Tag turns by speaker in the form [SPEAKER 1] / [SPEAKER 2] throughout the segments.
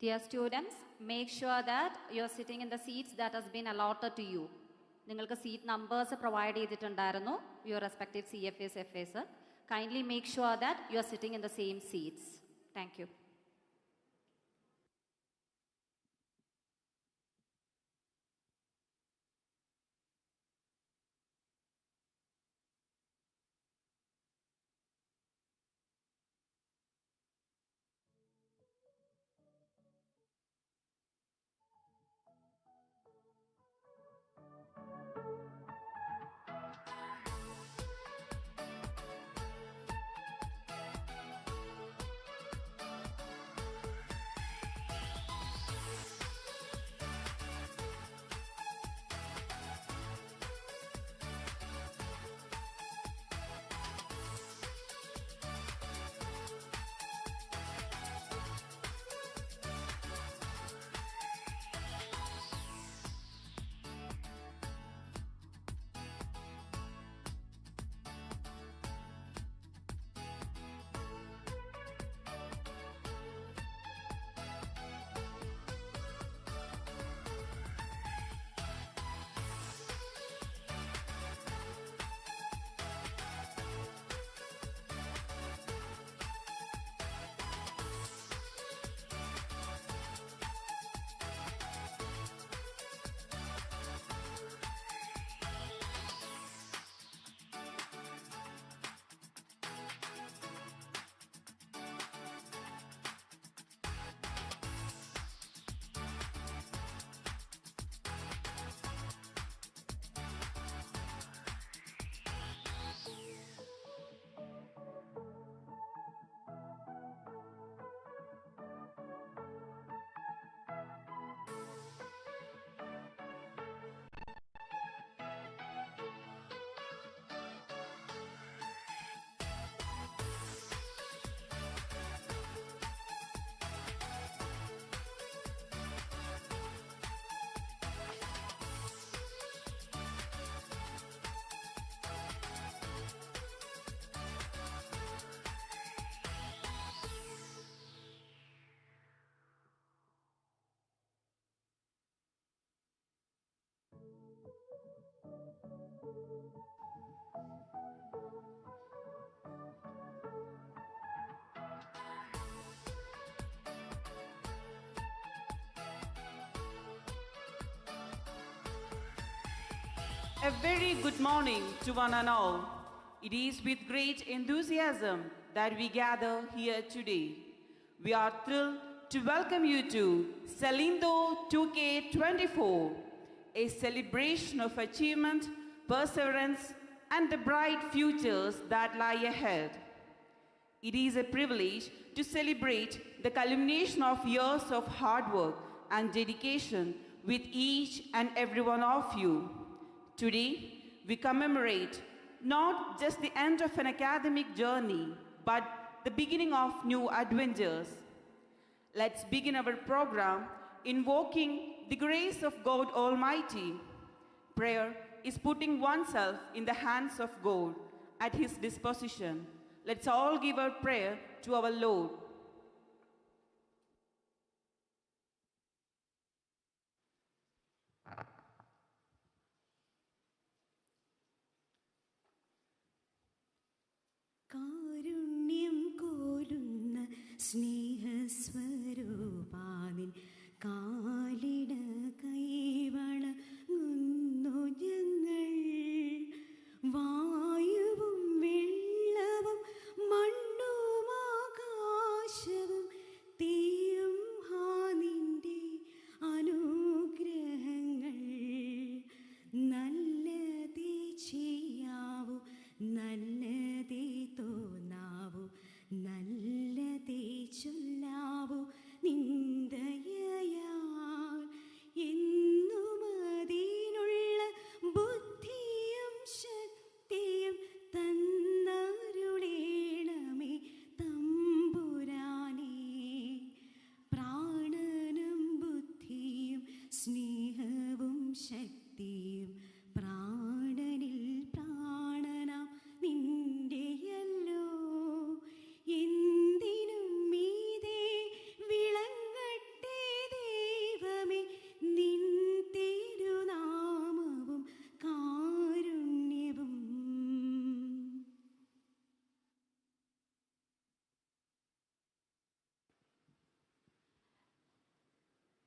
[SPEAKER 1] Dear students, make sure that you are sitting in the seats that has been allotted to you. നിങ്ങൾക്ക് seat numbers provide ചെയ്തിട്ടുണ്ടായിരുന്നു your respective CFAs, FAs. Kindly make sure that you are sitting in the same seats. Thank you.
[SPEAKER 2] A very good morning to one and all. It is with great enthusiasm that we gather here today. We are thrilled to welcome you to Salindo 2K24, a celebration of achievement, perseverance, and the bright futures that lie ahead. It is a privilege to celebrate the culmination of years of hard work and dedication with each and every one of you. Today, we commemorate not just the end of an academic journey, but the beginning of new adventures. Let's begin our program invoking the grace of God Almighty. Prayer is putting oneself in the hands of God at His disposition. Let's all give our prayer to our Lord.
[SPEAKER 3] കാരുണ്യം കോരുന്ന സ്നേഹസ്വരൂപാനിൻ കാലിട കൈവണങ്ങുന്നു ഞങ്ങൾ. വായുവും വെള്ളവും മണ്ണും ആകാശവും തീയും നിന്റെ അനുഗ്രഹങ്ങൾ. നല്ലതേ ചെയ്യാവൂ, നല്ലതേ തോന്നാവൂ, നല്ലതേ ചൊല്ലാവൂ,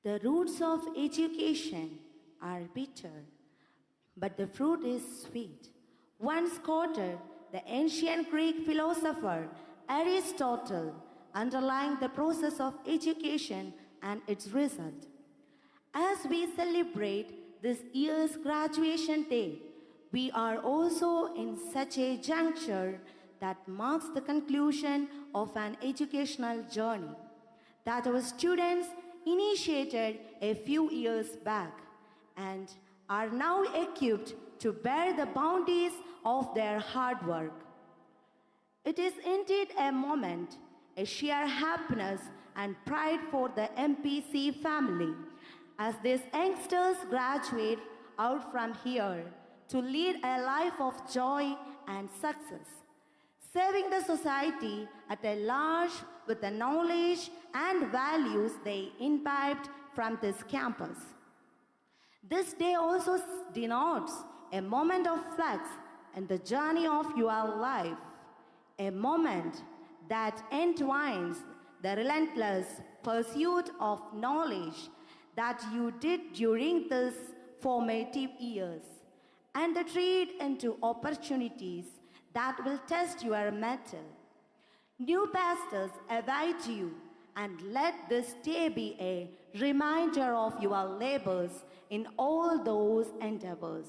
[SPEAKER 4] The roots of education are bitter, but the fruit is sweet. Once quoted the ancient Greek philosopher Aristotle, underlying the process of education and its result. As we celebrate this year's graduation day, we are also in such a juncture that marks the conclusion of an educational journey that our students initiated a few years back and are now equipped to bear the bounties of their hard work. It is indeed a moment, a sheer happiness and pride for the MPC family as these youngsters graduate out from here to lead a life of joy and success, serving the society at a large with the knowledge and values they imbibed from this campus. This day also denotes a moment of flux in the journey of your life, a moment that entwines the relentless pursuit of knowledge that you did during these formative years and the trade into opportunities that will test your mettle. New pastors await you, and let this day be a reminder of your labors in all those endeavors.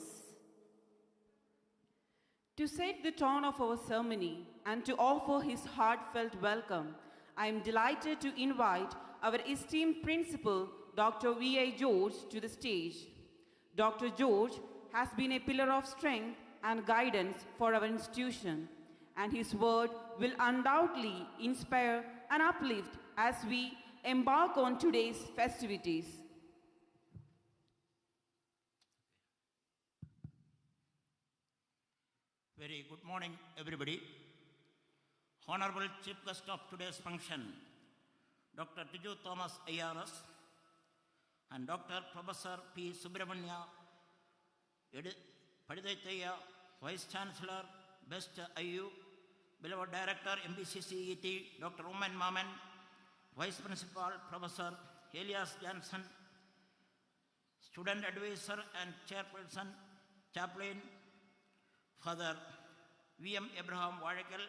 [SPEAKER 2] To set the tone of our ceremony and to offer his heartfelt welcome, I am delighted to invite our esteemed principal, Dr. V.A. George, to the stage. Dr. George has been a pillar of strength and guidance for our institution, and his word will undoubtedly inspire and uplift as we embark on today's festivities.
[SPEAKER 5] Very good morning, everybody. Honorable Chief Guest of today's function, Dr. Tiju Thomas IRS and Dr. Professor P. Subramanya Padidaittaya, Vice Chancellor, Best IU, beloved Director, MBC CET, Dr. Uman Maman, Vice Principal, Professor Elias Johnson, Student Advisor and Chairperson, Chaplain, Father V.M. Abraham Vadakal,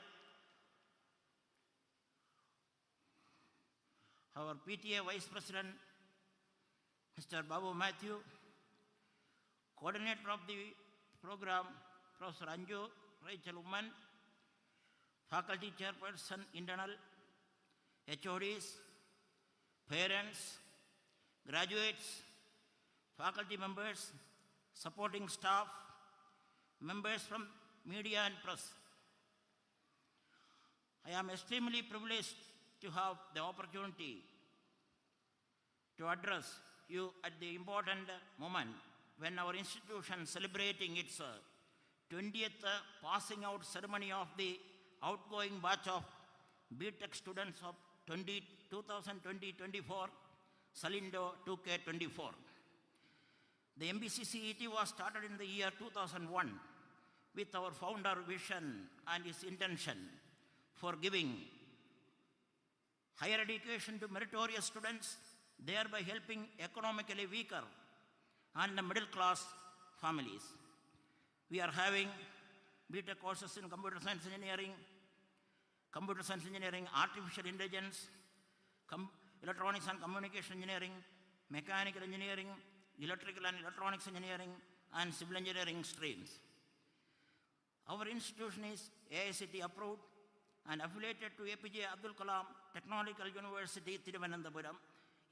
[SPEAKER 5] our PTA Vice President, Mr. Babu Matthew, Coordinator of the program, Professor Anju Rachel Uman, Faculty Chairperson, Internal, HODs, parents, graduates, faculty members, supporting staff, members from media and press. I am extremely privileged to have the opportunity to address you at the important moment when our institution celebrating its 20th passing out ceremony of the outgoing batch of B.Tech students of 2020-24, Salindo 2K24. The MBC CET was started in the year 2001 with our founder vision and his intention for giving higher education to meritorious students, thereby helping economically weaker and the middle class families. We are having B.Tech courses in computer science engineering, artificial intelligence, electronics and communication engineering, mechanical engineering, electrical and electronics engineering, and civil engineering streams. Our institution is AICTE approved and affiliated to APJ Abdul Kalam Technological University, Thiruvananthapuram,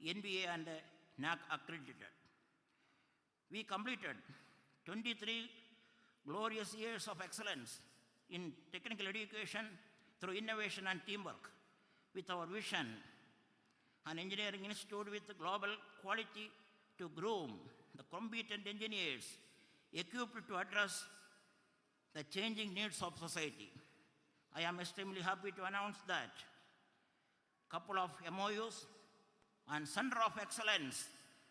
[SPEAKER 5] NBA and NAC accredited. We completed 23 glorious years of excellence in technical education through innovation and teamwork with our vision, an engineering institute with global quality to groom the competent engineers equipped to address the changing needs of society. I am extremely happy to announce that couple of MOUs and Center of Excellence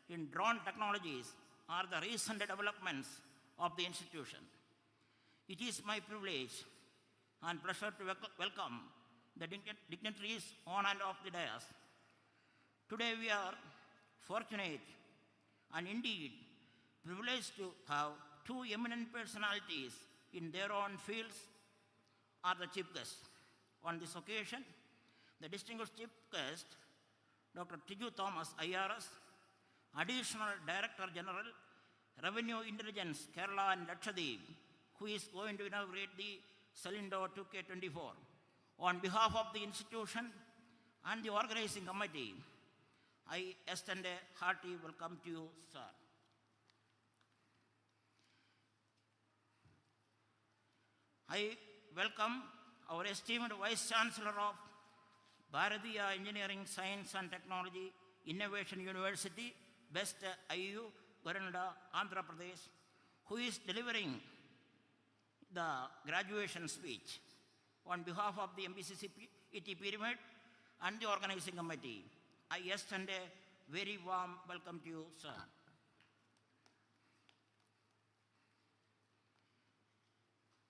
[SPEAKER 5] in drone technologies are the recent developments of the institution. It is my privilege and pleasure to welcome the dignitaries on and off the dais. Today we are fortunate and indeed privileged to have two eminent personalities in their own fields are the chief guests. On this occasion, the distinguished chief guest, Dr. Tiju Thomas, IRS, Additional Director General, Revenue Intelligence, Kerala and Lakshadweep, who is going to inaugurate the Salindo 2K24. On behalf of the institution and the organizing committee, I extend a hearty welcome to you, sir. I welcome our esteemed Vice Chancellor of Bharatiya Engineering, Science and Technology Innovation University, Best IU, Goranda, Andhra Pradesh, who is delivering the graduation speech. On behalf of the MBC CET Pyramid and the organizing committee, I extend a very warm welcome to you, sir.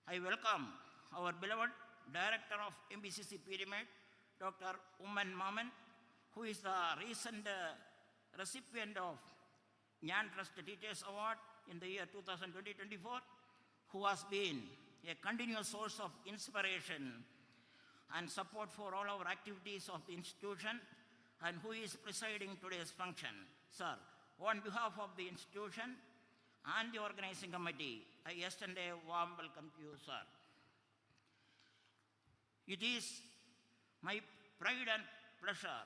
[SPEAKER 5] I welcome our beloved Director of MBCC Pyramid, Dr. Maman, who is the recent recipient of Nyan Trust Teachers Award in the year 2020-24, who has been a continuous source of inspiration and support for all our activities of the institution, and who is presiding today's function. Sir, on behalf of the institution and the organizing committee, I extend a warm welcome to you, sir. It is my pride and pleasure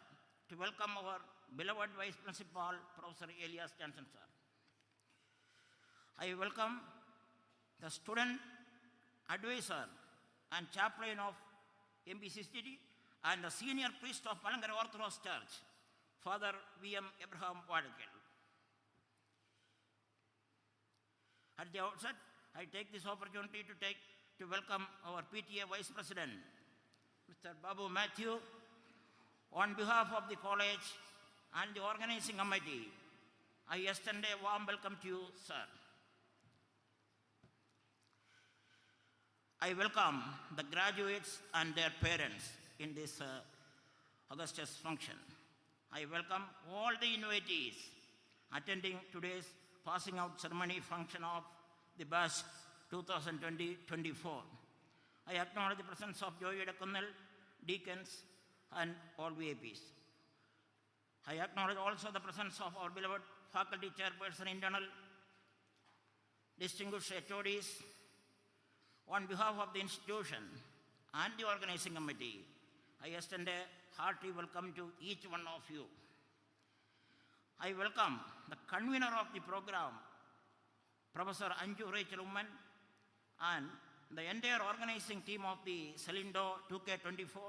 [SPEAKER 5] to welcome our beloved Vice Principal, Professor Elias Johnson, sir. I welcome the student advisor and chaplain of MBC City and the senior priest of Palangara Orthodox Church, Father V.M. Abraham Wadakel. At the outset, I take this opportunity to welcome our PTA Vice President, Mr. Babu Matthew. On behalf of the college and the organizing committee, I extend a warm welcome to you, sir. I welcome the graduates and their parents in this Augustus function. I welcome all the invitees attending today's passing out ceremony function of the batch 2020-24. I acknowledge the presence of Joy Edakunnal, deacons, and all VIPs. I acknowledge also the presence of our beloved faculty chairperson internal, distinguished HODs. On behalf of the institution and the organizing committee, I extend a hearty welcome to each one of you. I welcome the convener of the program, Professor Anju Rachel Umman, and the entire organizing team of the Salindo 2K24,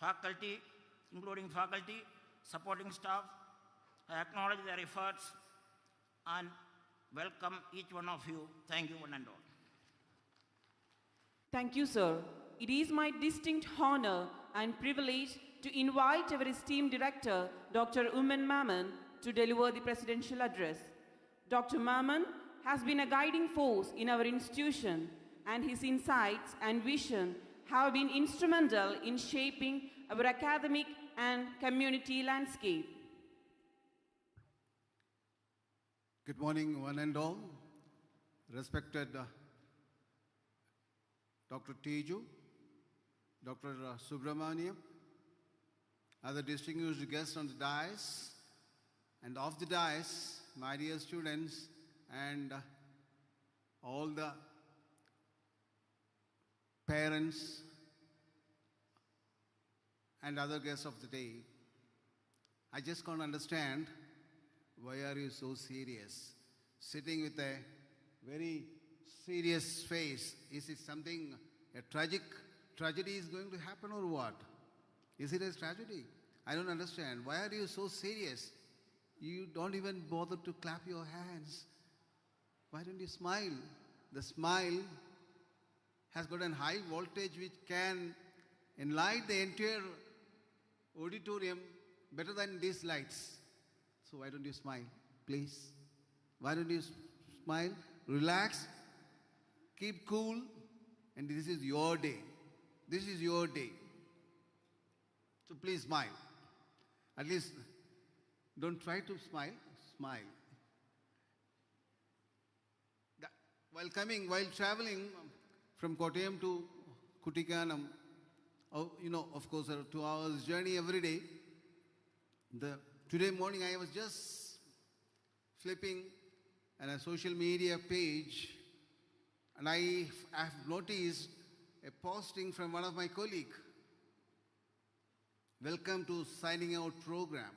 [SPEAKER 5] faculty, including faculty, supporting staff. I acknowledge their efforts and welcome each one of you. Thank you, one and all.
[SPEAKER 2] Thank you, sir. It is my distinct honor and privilege to invite our esteemed director, Dr. Maman, to deliver the presidential address. Dr. Maman has been a guiding force in our institution, and his insights and vision have been instrumental in shaping our academic and community landscape.
[SPEAKER 6] Good morning, one and all. Respected Dr. Tiju, Dr. Subramaniam, other distinguished guests on the dais, and off the dais, my dear students, and all the parents and other guests of the day. I just can't understand, why are you so serious? Sitting with a very serious face. Is it something, a tragedy is going to happen or what? Is it a tragedy? I don't understand. Why are you so serious? You don't even bother to clap your hands. Why don't you smile? The smile has got a high voltage which can enlighten the entire auditorium better than these lights. So why don't you smile, please? Why don't you smile? Relax, keep cool, and this is your day. This is your day. So please smile. At least Don't try to smile, smile. While traveling from Kottayam to Kuttikanam, of course, a 2 hours journey every day. Today morning I was just flipping on a social media page, and I have noticed a posting from one of my colleagues. Welcome to signing out program.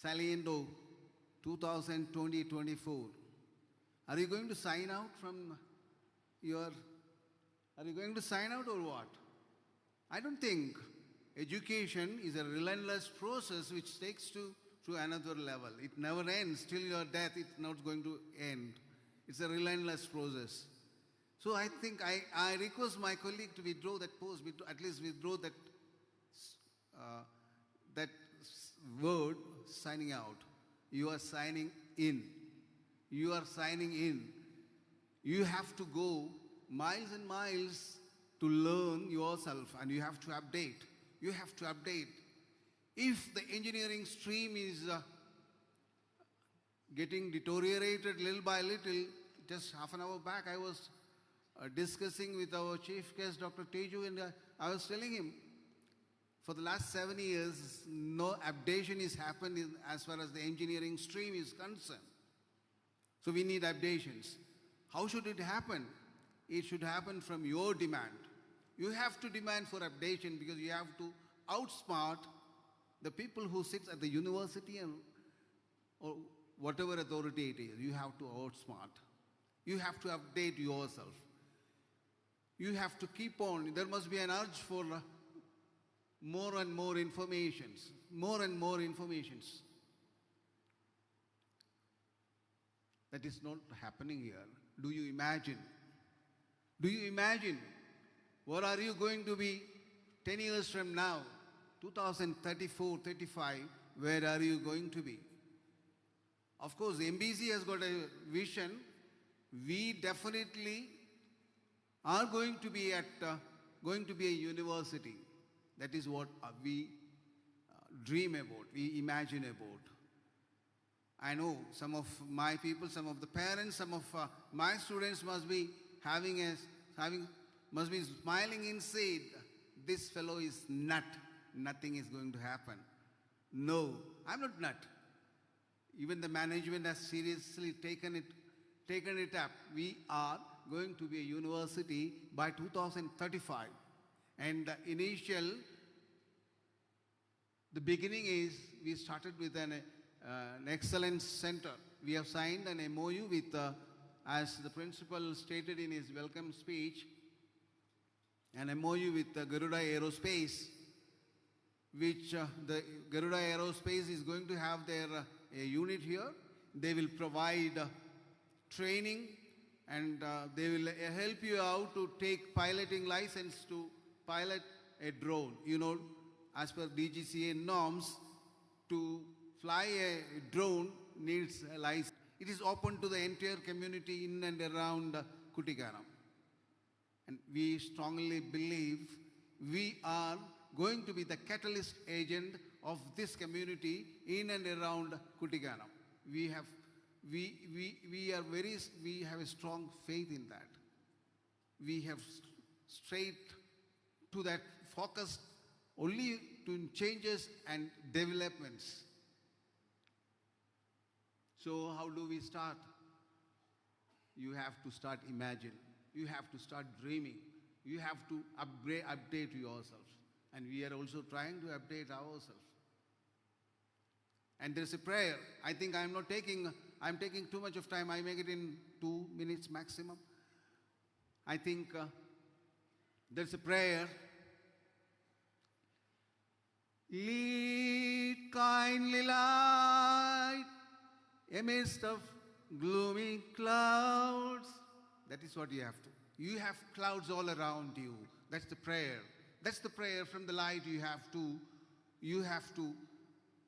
[SPEAKER 6] Saliendo 2020-24. Are you going to sign out are you going to sign out or what? I don't think. Education is a relentless process which takes to another level. It never ends. Till your death, it's not going to end. It's a relentless process. So I think I request my colleague to withdraw that post, at least withdraw that word, signing out. You are signing in. You are signing in. You have to go miles and miles to learn yourself, and you have to update. You have to update. If the engineering stream is getting deteriorated little by little, just half an hour back I was discussing with our chief guest, Dr. Teju, and I was telling him, for the last 7 years, no updation is happened as far as the engineering stream is concerned. So we need updations. How should it happen? It should happen from your demand. You have to demand for updation because you have to outsmart the people who sit at the university or whatever authority it is. You have to outsmart. You have to update yourself. You have to keep on. There must be an urge for more and more informations. More and more informations. That is not happening here. Do you imagine? Do you imagine? What are you going to be 10 years from now? 2034, 35, where are you going to be? Of course, MBC has got a vision. We definitely are going to be a university. That is what we dream about, we imagine about. I know some of my people, some of the parents, some of my students must be must be smiling inside. This fellow is nut. Nothing is going to happen. No, I'm not nut. Even the management has seriously taken it up. We are going to be a university by 2035. And the beginning is, we started with an excellence center. We have signed an MOU with, as the principal stated in his welcome speech, an MOU with Garuda Aerospace, which the Garuda Aerospace is going to have their a unit here. They will provide training, and they will help you out to take piloting license to pilot a drone. You know, as per DGCA norms, to fly a drone needs a license. It is open to the entire community in and around Kuttikanam. And we strongly believe we are going to be the catalyst agent of this community in and around Kuttikanam. We have a strong faith in that. We have straight to that focus only to changes and developments. So how do we start? You have to start imagining. You have to start dreaming. You have to update yourself. And we are also trying to update ourselves. And there's a prayer. I think I'm taking too much of time. I make it in 2 minutes maximum. I think there's a prayer. Lead kindly light amidst of gloomy clouds. That is what you have to. You have clouds all around you. That's the prayer. That's the prayer from the light. You have to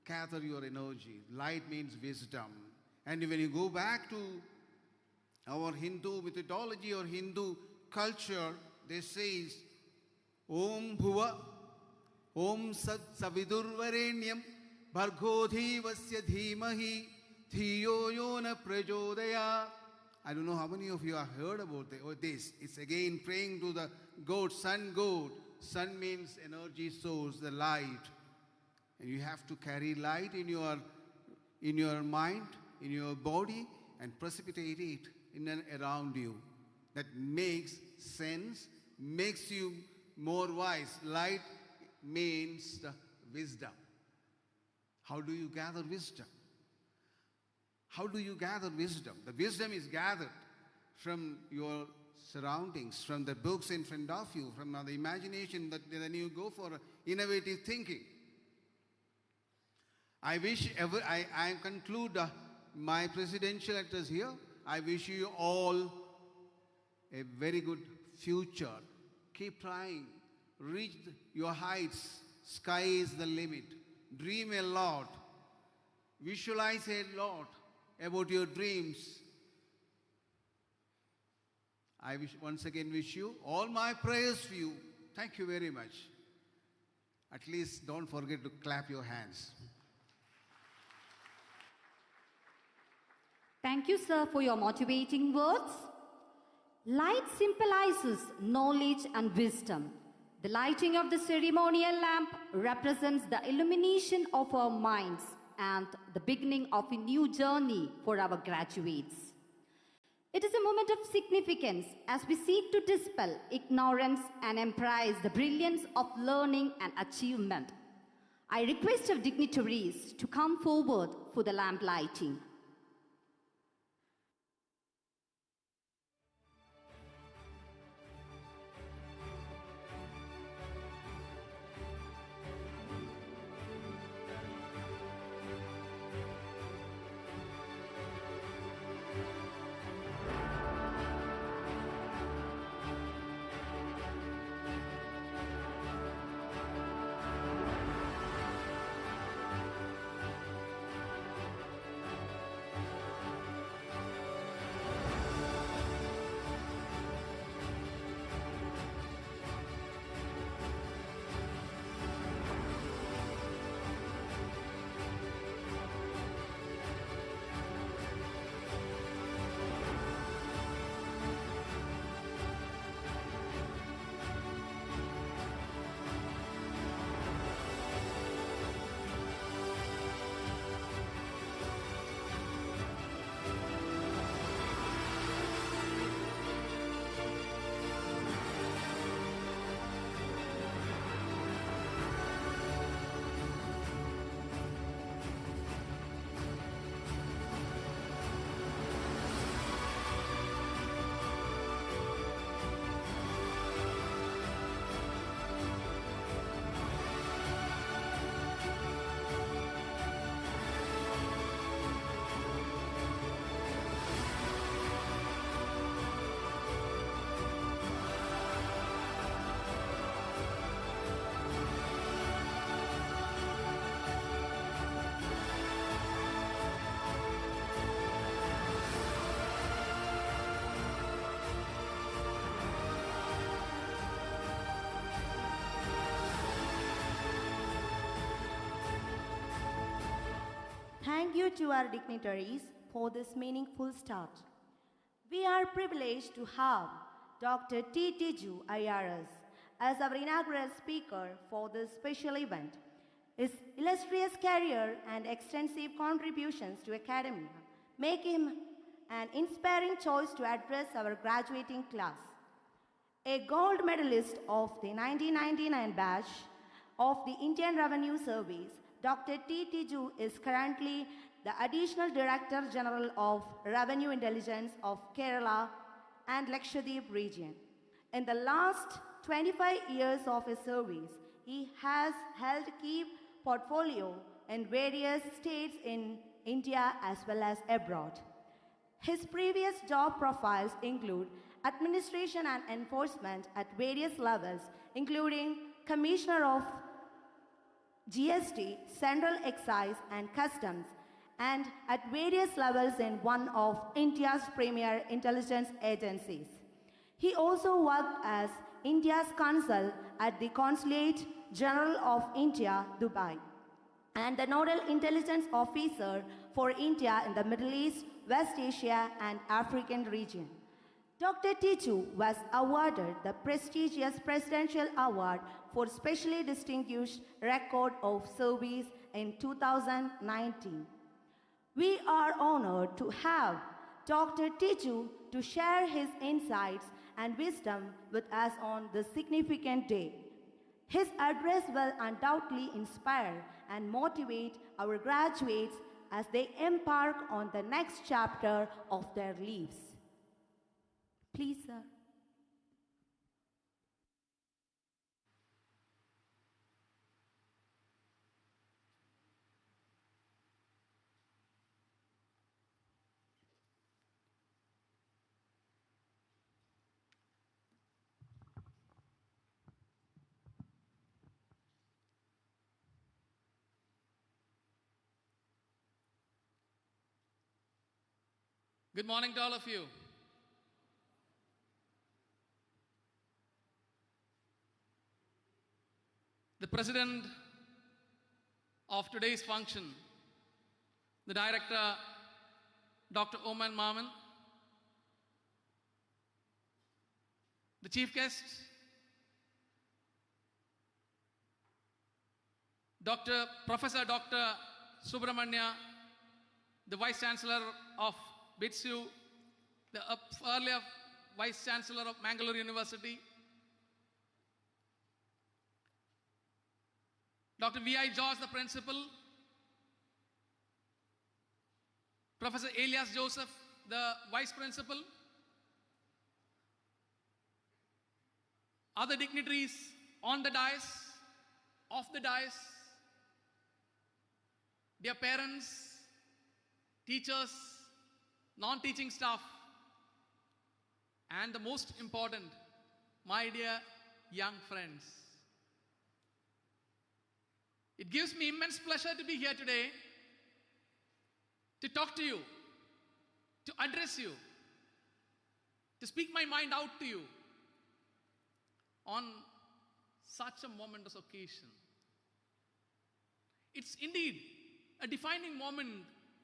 [SPEAKER 6] gather your energy. Light means wisdom. And when you go back to our Hindu methodology or Hindu culture, they say, Om Bhuva, Om Sat Savidurvarenyam, Bhargo Dhivasya Dhimahi Dhiyo Yona Prachodaya. I don't know how many of you have heard about this. It's again praying to the God, Sun God. Sun means energy source, the light. And you have to carry light in your mind, in your body, and precipitate it in and around you. That makes sense, makes you more wise. Light means the wisdom. How do you gather wisdom? How do you gather wisdom? The wisdom is gathered from your surroundings, from the books in front of you, from the imagination, that then you go for innovative thinking. I conclude my presidential address here. I wish you all a very good future. Keep trying. Reach your heights. Sky is the limit. Dream a lot. Visualize a lot about your dreams. I once again wish you all my prayers for you. Thank you very much. At least don't forget to clap your hands.
[SPEAKER 1] Thank you, sir, for your motivating words. Light symbolizes knowledge and wisdom. The lighting of the ceremonial lamp represents the illumination of our minds and the beginning of a new journey for our graduates. It is a moment of significance as we seek to dispel ignorance and embrace the brilliance of learning and achievement. I request our dignitaries to come forward for the lamp lighting.
[SPEAKER 4] Thank you to our dignitaries for this meaningful start. We are privileged to have Dr. T. Tiju IRS as our inaugural speaker for this special event. His illustrious career and extensive contributions to academia make him an inspiring choice to address our graduating class. A gold medalist of the 1999 batch of the Indian Revenue Service, Dr. T. Tiju is currently the Additional Director General of Revenue Intelligence of Kerala and Lakshadweep region. In the last 25 years of his service, he has held key portfolio in various states in India as well as abroad. His previous job profiles include administration and enforcement at various levels, including Commissioner of GST, Central Excise and Customs, and at various levels in one of India's premier intelligence agencies. He also worked as India's consul at the Consulate General of India, Dubai. and the Nodal Intelligence Officer for India in the Middle East, West Asia, and African region. Dr. Tiju was awarded the prestigious Presidential Award for Specially Distinguished Record of Service in 2019. We are honored to have Dr. Tiju to share his insights and wisdom with us on this significant day. His address will undoubtedly inspire and motivate our graduates as they embark on the next chapter of their lives. Please, sir.
[SPEAKER 7] Good morning to all of you. The president of today's function, the director, Dr. Oman Maman, the chief guest, Professor Dr. Subramanya, the Vice Chancellor of BITSU, the earlier Vice Chancellor of Mangalore University, Dr. V.I. George, the Principal, Professor Elias Joseph, the Vice Principal, other dignitaries on the dais, off the dais, dear parents, teachers, non-teaching staff, and the most important, my dear young friends. It gives me immense pleasure to be here today to talk to you, to address you, to speak my mind out to you on such a momentous occasion. It's indeed a defining moment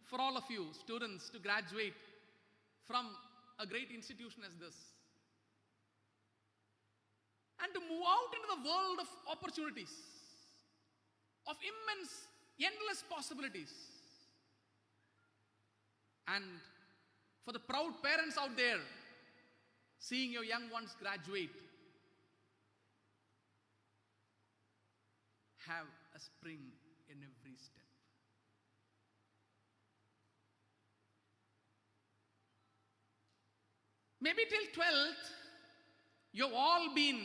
[SPEAKER 7] for all of you students to graduate from a great institution as this and to move out into the world of opportunities, of immense, endless possibilities. And for the proud parents out there seeing your young ones graduate, have a spring in every step. Maybe till 12th, you've all been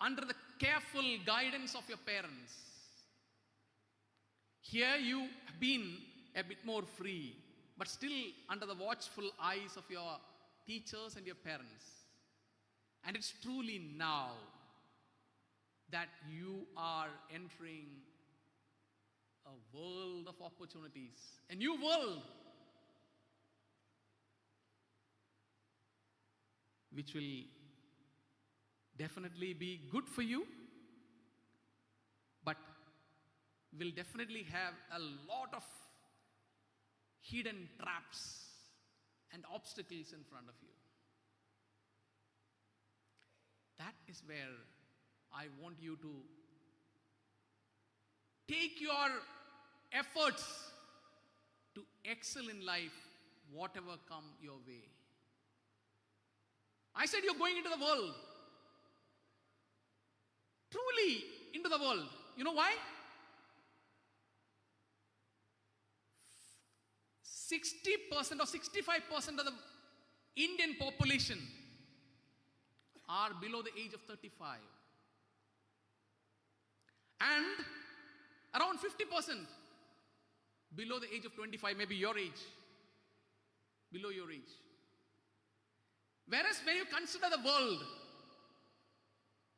[SPEAKER 7] under the careful guidance of your parents. Here you have been a bit more free, but still under the watchful eyes of your teachers and your parents. And it's truly now that you are entering a world of opportunities, a new world, which will definitely be good for you, but will definitely have a lot of hidden traps and obstacles in front of you. That is where I want you to take your efforts to excel in life, whatever come your way. I said you're going into the world. Truly into the world. You know why? 60% or 65% of the Indian population are below the age of 35. And around 50% below the age of 25, maybe your age, below your age. Whereas when you consider the world,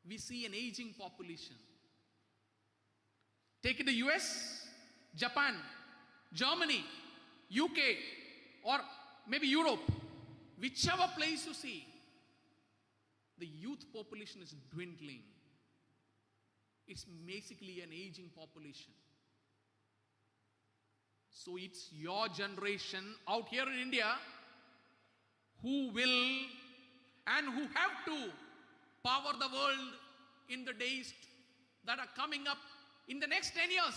[SPEAKER 7] we see an aging population. Take it the US, Japan, Germany, UK, or maybe Europe, whichever place you see, the youth population is dwindling. It's basically an aging population. So it's your generation out here in India who will and who have to power the world in the days that are coming up in the next 10 years.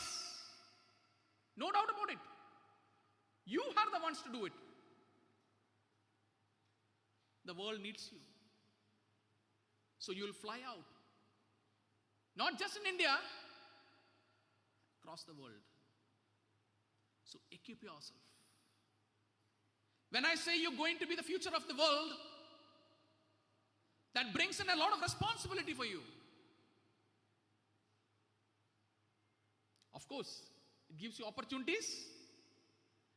[SPEAKER 7] No doubt about it. You are the ones to do it. The world needs you. So you will fly out. Not just in India, across the world. So equip yourself. When I say you're going to be the future of the world, that brings in a lot of responsibility for you. Of course, it gives you opportunities,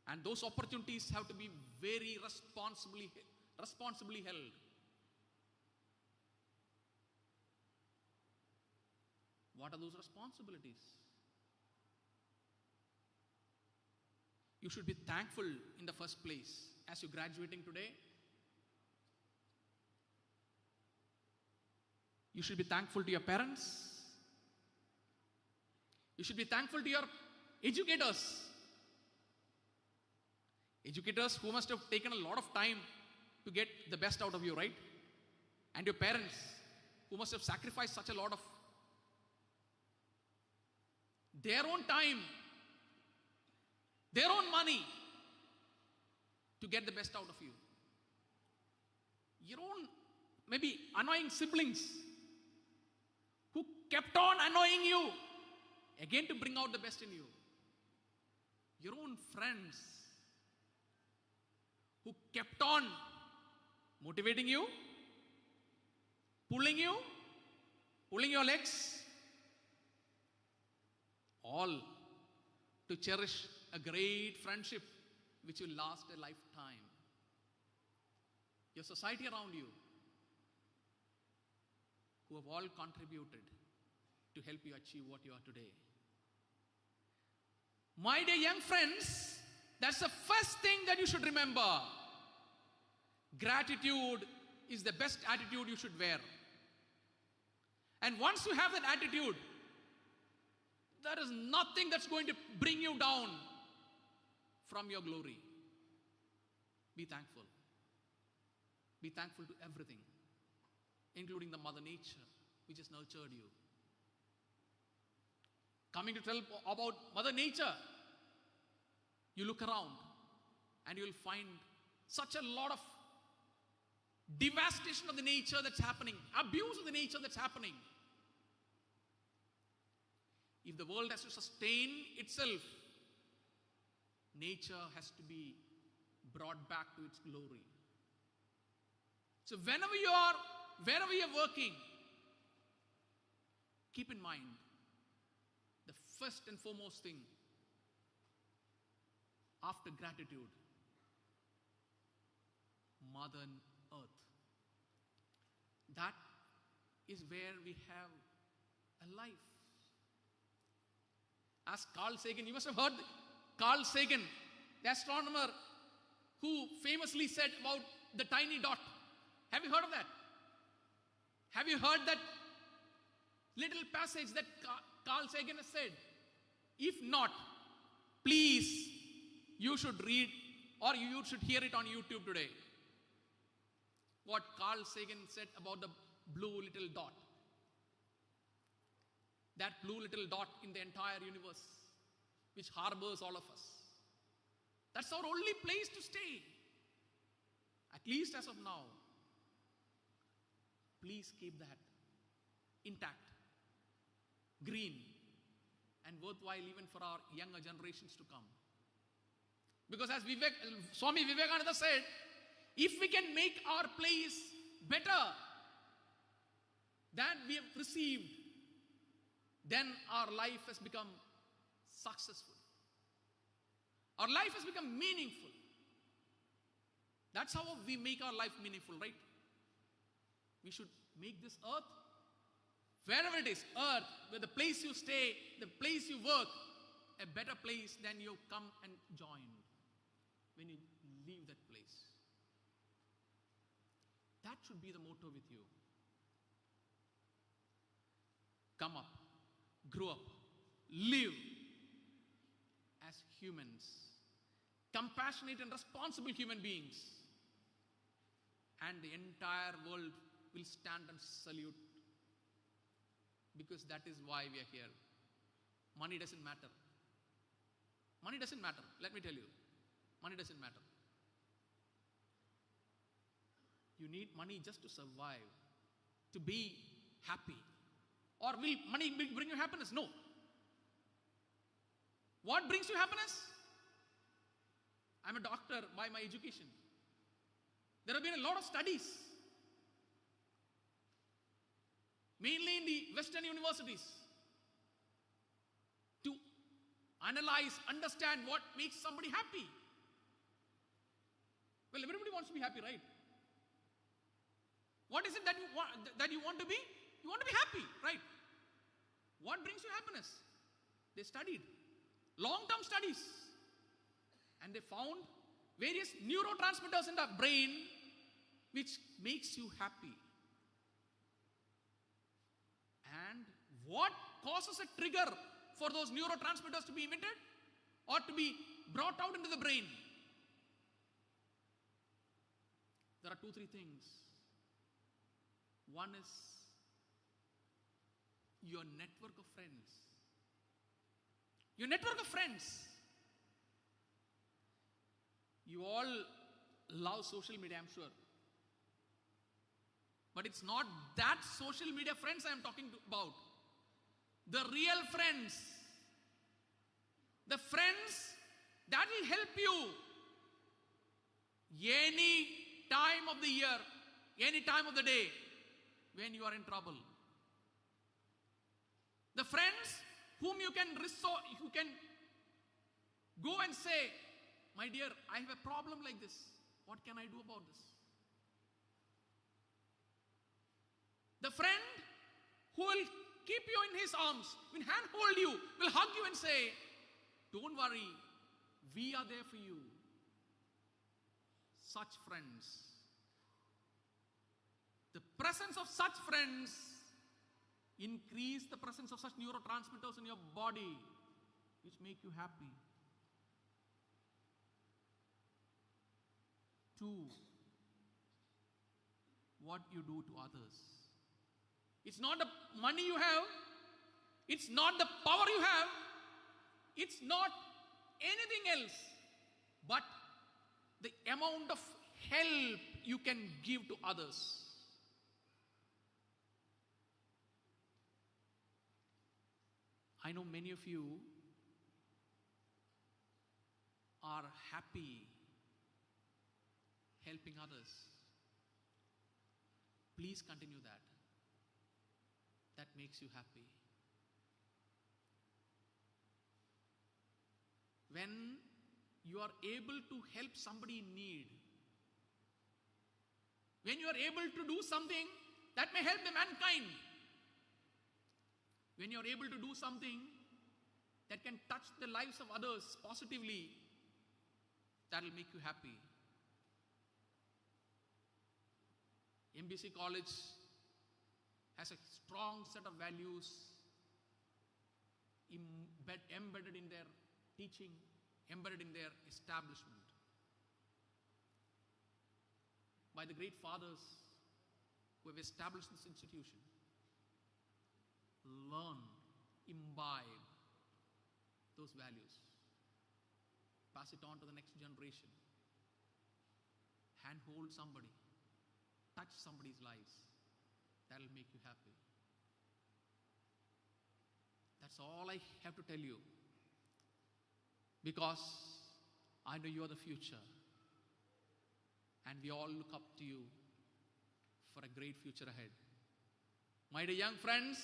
[SPEAKER 7] and those opportunities have to be very responsibly held. What are those responsibilities? You should be thankful in the first place as you're graduating today. You should be thankful to your parents. You should be thankful to your educators. Educators who must have taken a lot of time to get the best out of you, right? And your parents who must have sacrificed such a lot of their own time, their own money to get the best out of you. Your own, maybe annoying siblings who kept on annoying you again to bring out the best in you. Your own friends who kept on motivating you, pulling your legs, all to cherish a great friendship which will last a lifetime. Your society around you, who have all contributed to help you achieve what you are today. My dear young friends, that's the first thing that you should remember. Gratitude is the best attitude you should wear. And once you have that attitude, there is nothing that's going to bring you down from your glory. Be thankful. Be thankful to everything, including the Mother Nature, which has nurtured you. Coming to tell about Mother Nature, you look around and you will find such a lot of devastation of the nature that's happening, abuse of the nature that's happening. If the world has to sustain itself, nature has to be brought back to its glory. So wherever you're working, keep in mind the first and foremost thing after gratitude, Mother Earth. That is where we have a life. As Carl Sagan, you must have heard Carl Sagan, the astronomer who famously said about the tiny dot. Have you heard of that? Have you heard that little passage that Carl Sagan has said? If not, please, you should read or you should hear it on YouTube today. What Carl Sagan said about the blue little dot. That blue little dot in the entire universe, which harbors all of us. That's our only place to stay. At least as of now. Please keep that intact, green, and worthwhile even for our younger generations to come. Because as Swami Vivekananda said, if we can make our place better than we have received, then our life has become successful. Our life has become meaningful. That's how we make our life meaningful, right? We should make this earth, wherever it is, earth, where the place you stay, the place you work, a better place than you come and joined when you leave that place. That should be the motto with you. Come up, grow up, live as humans compassionate and responsible human beings. And the entire world will stand and salute, because that is why we are here. Money doesn't matter. Money doesn't matter. Let me tell you. Money doesn't matter. You need money just to survive, to be happy. Or will money bring you happiness? No. What brings you happiness? I'm a doctor by my education. There have been a lot of studies, mainly in the Western universities, to analyze, understand what makes somebody happy. Well, everybody wants to be happy, right? What is it that you want to be? You want to be happy, right? What brings you happiness? They studied long-term studies, and they found various neurotransmitters in the brain which makes you happy. And what causes a trigger for those neurotransmitters to be emitted or to be brought out into the brain? There are 2-3 things. One is your network of friends. Your network of friends. You all love social media, I'm sure. But it's not that social media friends I am talking about. The real friends. The friends that will help you any time of the year, any time of the day when you are in trouble. The friends whom you can go and say, my dear, I have a problem like this. What can I do about this? The friend who will keep you in his arms, will handhold you, will hug you and say, don't worry, we are there for you. Such friends. The presence of such friends increase the presence of such neurotransmitters in your body which make you happy. 2, what you do to others. It's not the money you have, it's not the power you have, it's not anything else, but the amount of help you can give to others. I know many of you are happy helping others. Please continue that. That makes you happy. When you are able to help somebody in need, when you are able to do something that may help the mankind, when you are able to do something that can touch the lives of others positively, that will make you happy. MBC College has a strong set of values embedded in their teaching, embedded in their establishment by the great fathers who have established this institution. Learn, imbibe those values, pass it on to the next generation, handhold somebody, touch somebody's lives. That will make you happy. That's all I have to tell you, because I know you are the future and we all look up to you for a great future ahead. My dear young friends,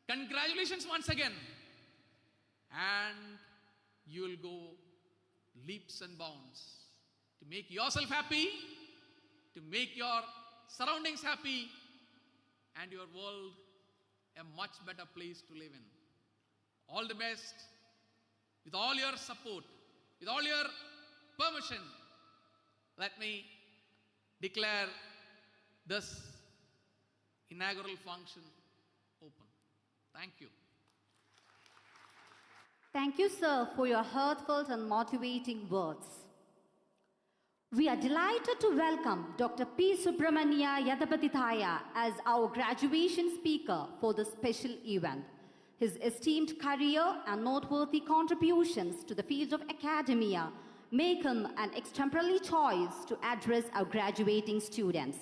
[SPEAKER 7] congratulations once again, and you will go leaps and bounds to make yourself happy, to make your surroundings happy, and your world a much better place to live in. All the best. With all your support, with all your permission, let me declare this inaugural function open. Thank you.
[SPEAKER 1] Thank you, sir, for your heartfelt and motivating words. We are delighted to welcome Dr. P. Subramania Yadapatithaya as our graduation speaker for this special event. His esteemed career and noteworthy contributions to the field of academia make him an extemporary choice to address our graduating students.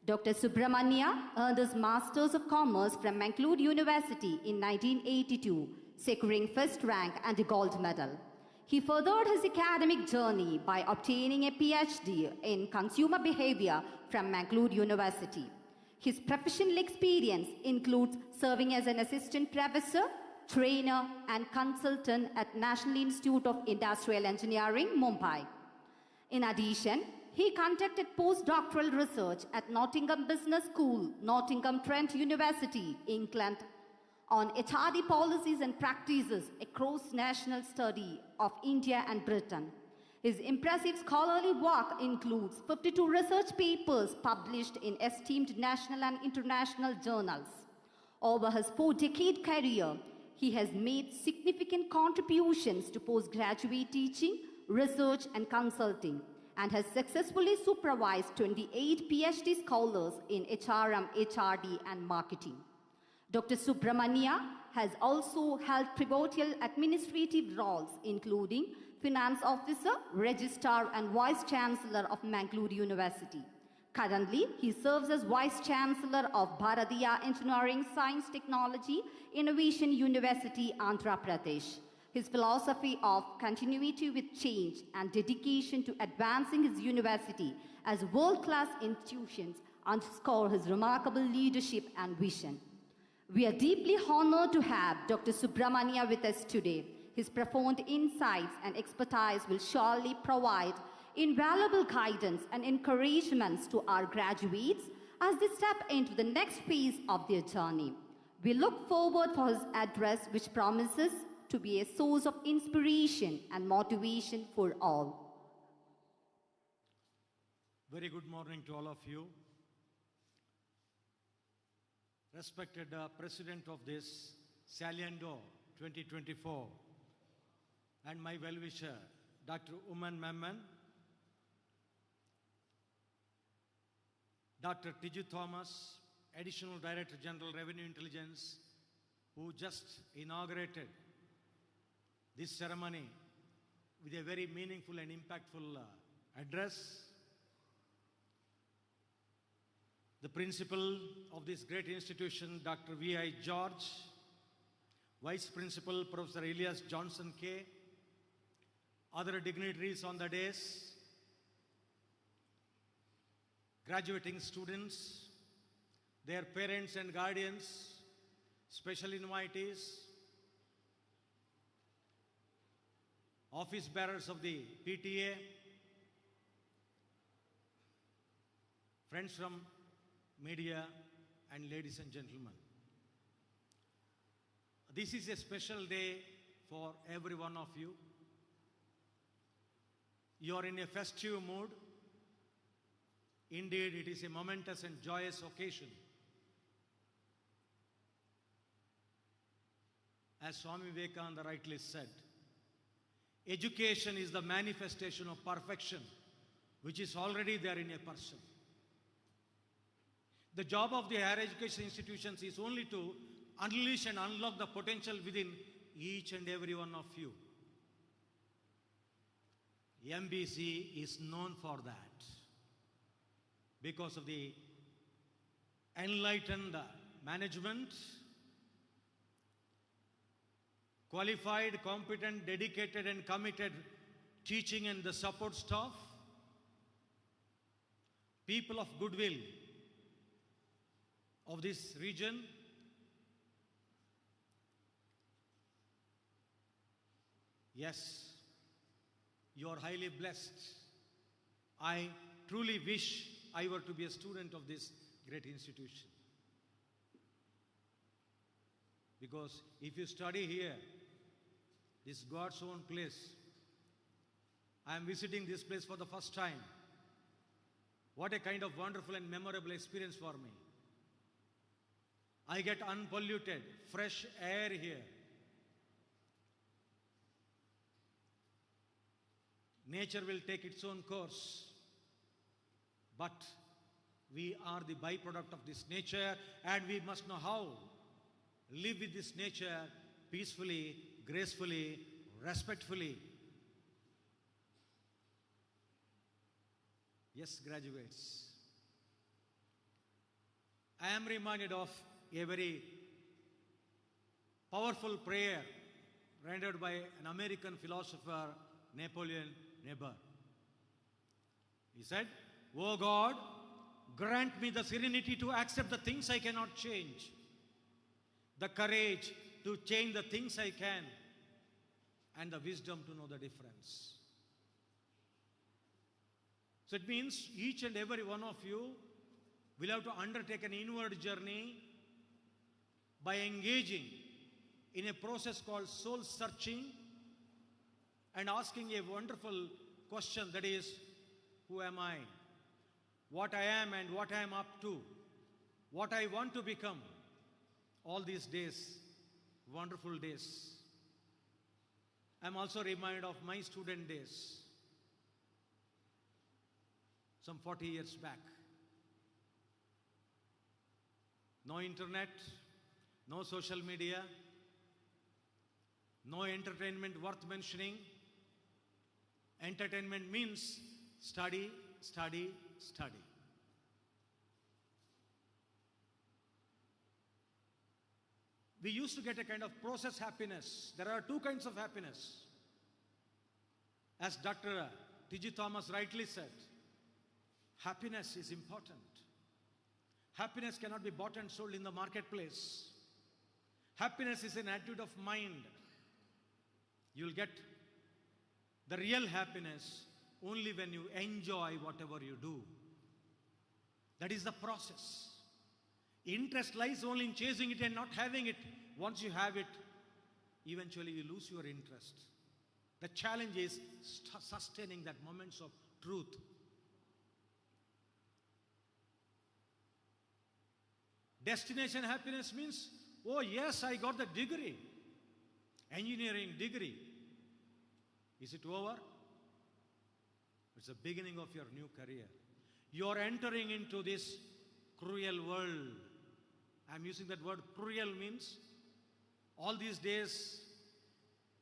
[SPEAKER 1] Dr. Subramania earned his Masters of Commerce from Mangalore University in 1982, securing first rank and a gold medal. He furthered his academic journey by obtaining a PhD in consumer behavior from Mangalore University. His professional experience includes serving as an assistant professor, trainer, and consultant at National Institute of Industrial Engineering, Mumbai. In addition, he conducted postdoctoral research at Nottingham Business School, Nottingham Trent University, England, on HRD policies and practices across national study of India and Britain. His impressive scholarly work includes 52 research papers published in esteemed national and international journals. Over his 4-decade career, he has made significant contributions to postgraduate teaching, research, and consulting, and has successfully supervised 28 PhD scholars in HRM, HRD, and marketing. Dr. Subramania has also held pivotal administrative roles, including Finance Officer, Registrar, and Vice Chancellor of Mangalore University. Currently, he serves as Vice Chancellor of Bharatiya Engineering Science Technology Innovation University, Andhra Pradesh. His philosophy of continuity with change and dedication to advancing his university as world-class institutions underscore his remarkable leadership and vision. We are deeply honored to have Dr. Subramania with us today. His profound insights and expertise will surely provide invaluable guidance and encouragements to our graduates as they step into the next phase of their journey. We look forward for his address, which promises to be a source of inspiration and motivation for all.
[SPEAKER 8] Very good morning to all of you. Respected President of this Saliendo 2024 and my well-wisher, Dr. Uman Memman, Dr. Tiju Thomas, Additional Director General Revenue Intelligence, who just inaugurated this ceremony with a very meaningful and impactful address. The principal of this great institution, Dr. V.I. George, Vice Principal, Professor Elias Johnson K., other dignitaries on the dais, graduating students, their parents and guardians, special invitees, office bearers of the PTA, friends from media, and ladies and gentlemen. This is a special day for every one of you. You are in a festive mood. Indeed, it is a momentous and joyous occasion. As Swami Vivekananda rightly said, education is the manifestation of perfection, which is already there in a person. The job of the higher education institutions is only to unleash and unlock the potential within each and every one of you. MBC is known for that because of the enlightened management, qualified, competent, dedicated, and committed teaching and the support staff, people of goodwill of this region. Yes, you are highly blessed. I truly wish I were to be a student of this great institution. Because if you study here, this is God's own place. I am visiting this place for the first time. What a kind of wonderful and memorable experience for me. I get unpolluted, fresh air here. Nature will take its own course. But we are the byproduct of this nature, and we must know how live with this nature peacefully, gracefully, respectfully. Yes, graduates. I am reminded of a very powerful prayer rendered by an American philosopher, Napoleon Neber. He said, "O God, grant me the serenity to accept the things I cannot change, the courage to change the things I can, and the wisdom to know the difference." So it means each and every one of you will have to undertake an inward journey by engaging in a process called soul searching and asking a wonderful question, that is, who am I? What I am and what I am up to, what I want to become. All these days, wonderful days. I'm also reminded of my student days, some 40 years back. No internet, no social media, no entertainment worth mentioning. Entertainment means study, study, study. We used to get a kind of process happiness. There are two kinds of happiness. As Dr. T.G. Thomas rightly said, happiness is important. Happiness cannot be bought and sold in the marketplace. Happiness is an attitude of mind. You'll get the real happiness only when you enjoy whatever you do. That is the process. Interest lies only in chasing it and not having it. Once you have it, eventually you lose your interest. The challenge is sustaining that moments of truth. Destination happiness means, oh yes, I got the degree, engineering degree. Is it over? It's the beginning of your new career. You're entering into this cruel world. I'm using that word cruel means all these days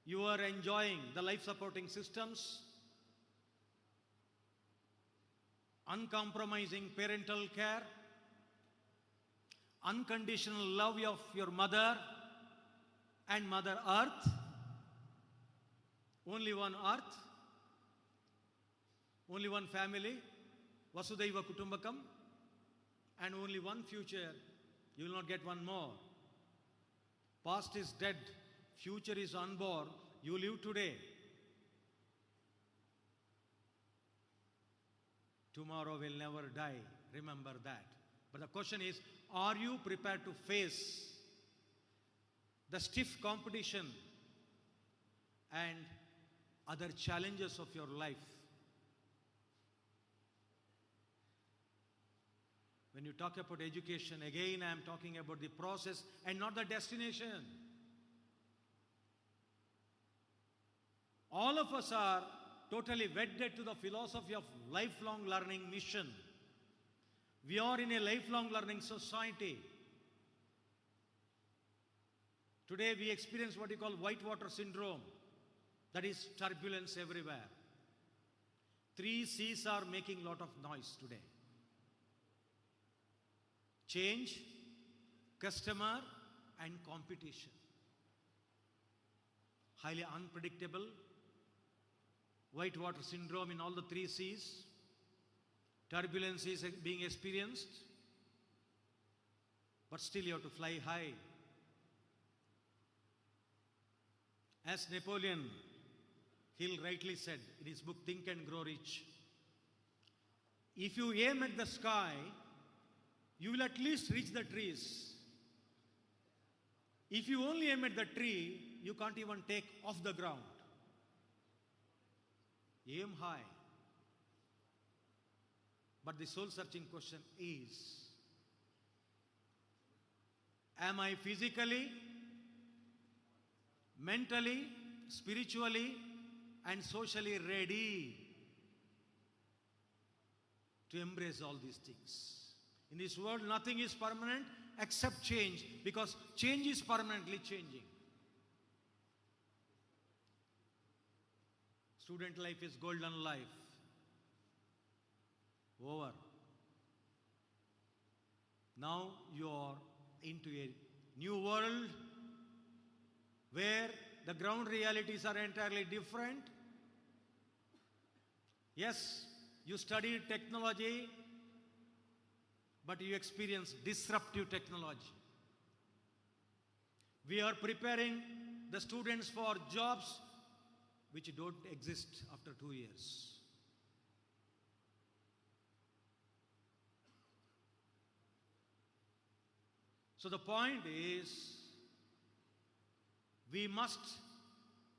[SPEAKER 8] you are enjoying the life supporting systems, uncompromising parental care, unconditional love of your mother and Mother Earth, only one earth, only one family, Vasudhaiva Kutumbakam, and only one future. You will not get one more. Past is dead, future is unborn. You live today. Tomorrow will never die. Remember that. But the question is, are you prepared to face the stiff competition and other challenges of your life? When you talk about education, again I am talking about the process and not the destination. All of us are totally wedded to the philosophy of lifelong learning mission. We are in a lifelong learning society. Today we experience what you call whitewater syndrome. That is turbulence everywhere. 3 C's are making a lot of noise today. Change, customer, and competition. Highly unpredictable. Whitewater syndrome in all the 3 C's. Turbulence is being experienced. But still you have to fly high. As Napoleon Hill rightly said in his book Think and Grow Rich, if you aim at the sky, you will at least reach the trees. If you only aim at the tree, you can't even take off the ground. Aim high. But the soul-searching question is, am I physically, mentally, spiritually, and socially ready to embrace all these things. In this world, nothing is permanent except change, because change is permanently changing. Student life is golden life. Over. Now you are into a new world where the ground realities are entirely different. Yes, you studied technology, but you experience disruptive technology. We are preparing the students for jobs which don't exist after 2 years. So the point is, we must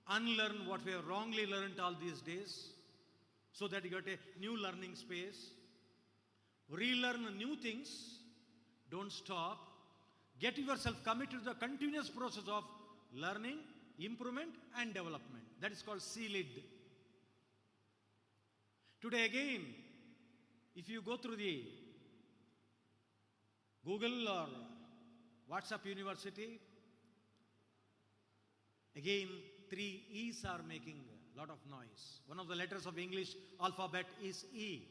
[SPEAKER 8] unlearn what we have wrongly learned all these days, so that you get a new learning space. Relearn new things. Don't stop. Get yourself committed to the continuous process of learning, improvement and development. That is called CLID. Today again, if you go through the Google or WhatsApp University, again 3 E's are making a lot of noise. One of the letters of English alphabet is E.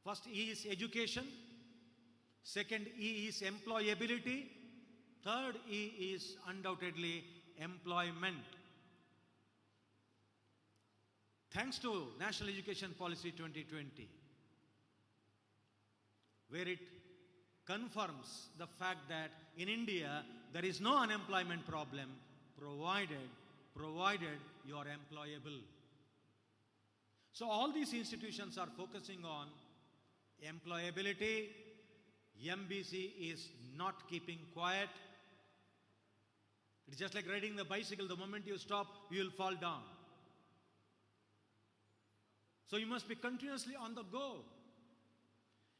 [SPEAKER 8] First E is education. Second E is employability. Third E is undoubtedly employment. Thanks to National Education Policy 2020, where it confirms the fact that in India there is no unemployment problem provided you are employable. So all these institutions are focusing on employability. MBC is not keeping quiet. It's just like riding the bicycle. The moment you stop, you will fall down. So you must be continuously on the go.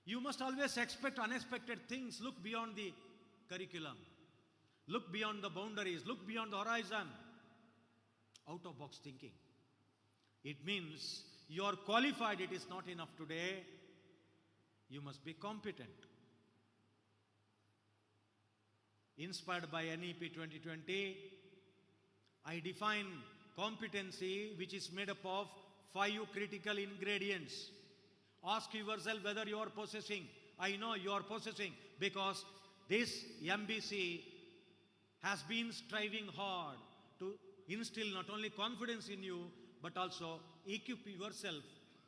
[SPEAKER 8] You must always expect unexpected things. Look beyond the curriculum. Look beyond the boundaries. Look beyond the horizon. Out of box thinking. It means you are qualified. It is not enough today. You must be competent. Inspired by NEP 2020, I define competency, which is made up of 5 critical ingredients. Ask yourself whether you are possessing. I know you are possessing, because this MBC has been striving hard to instill not only confidence in you, but also equip yourself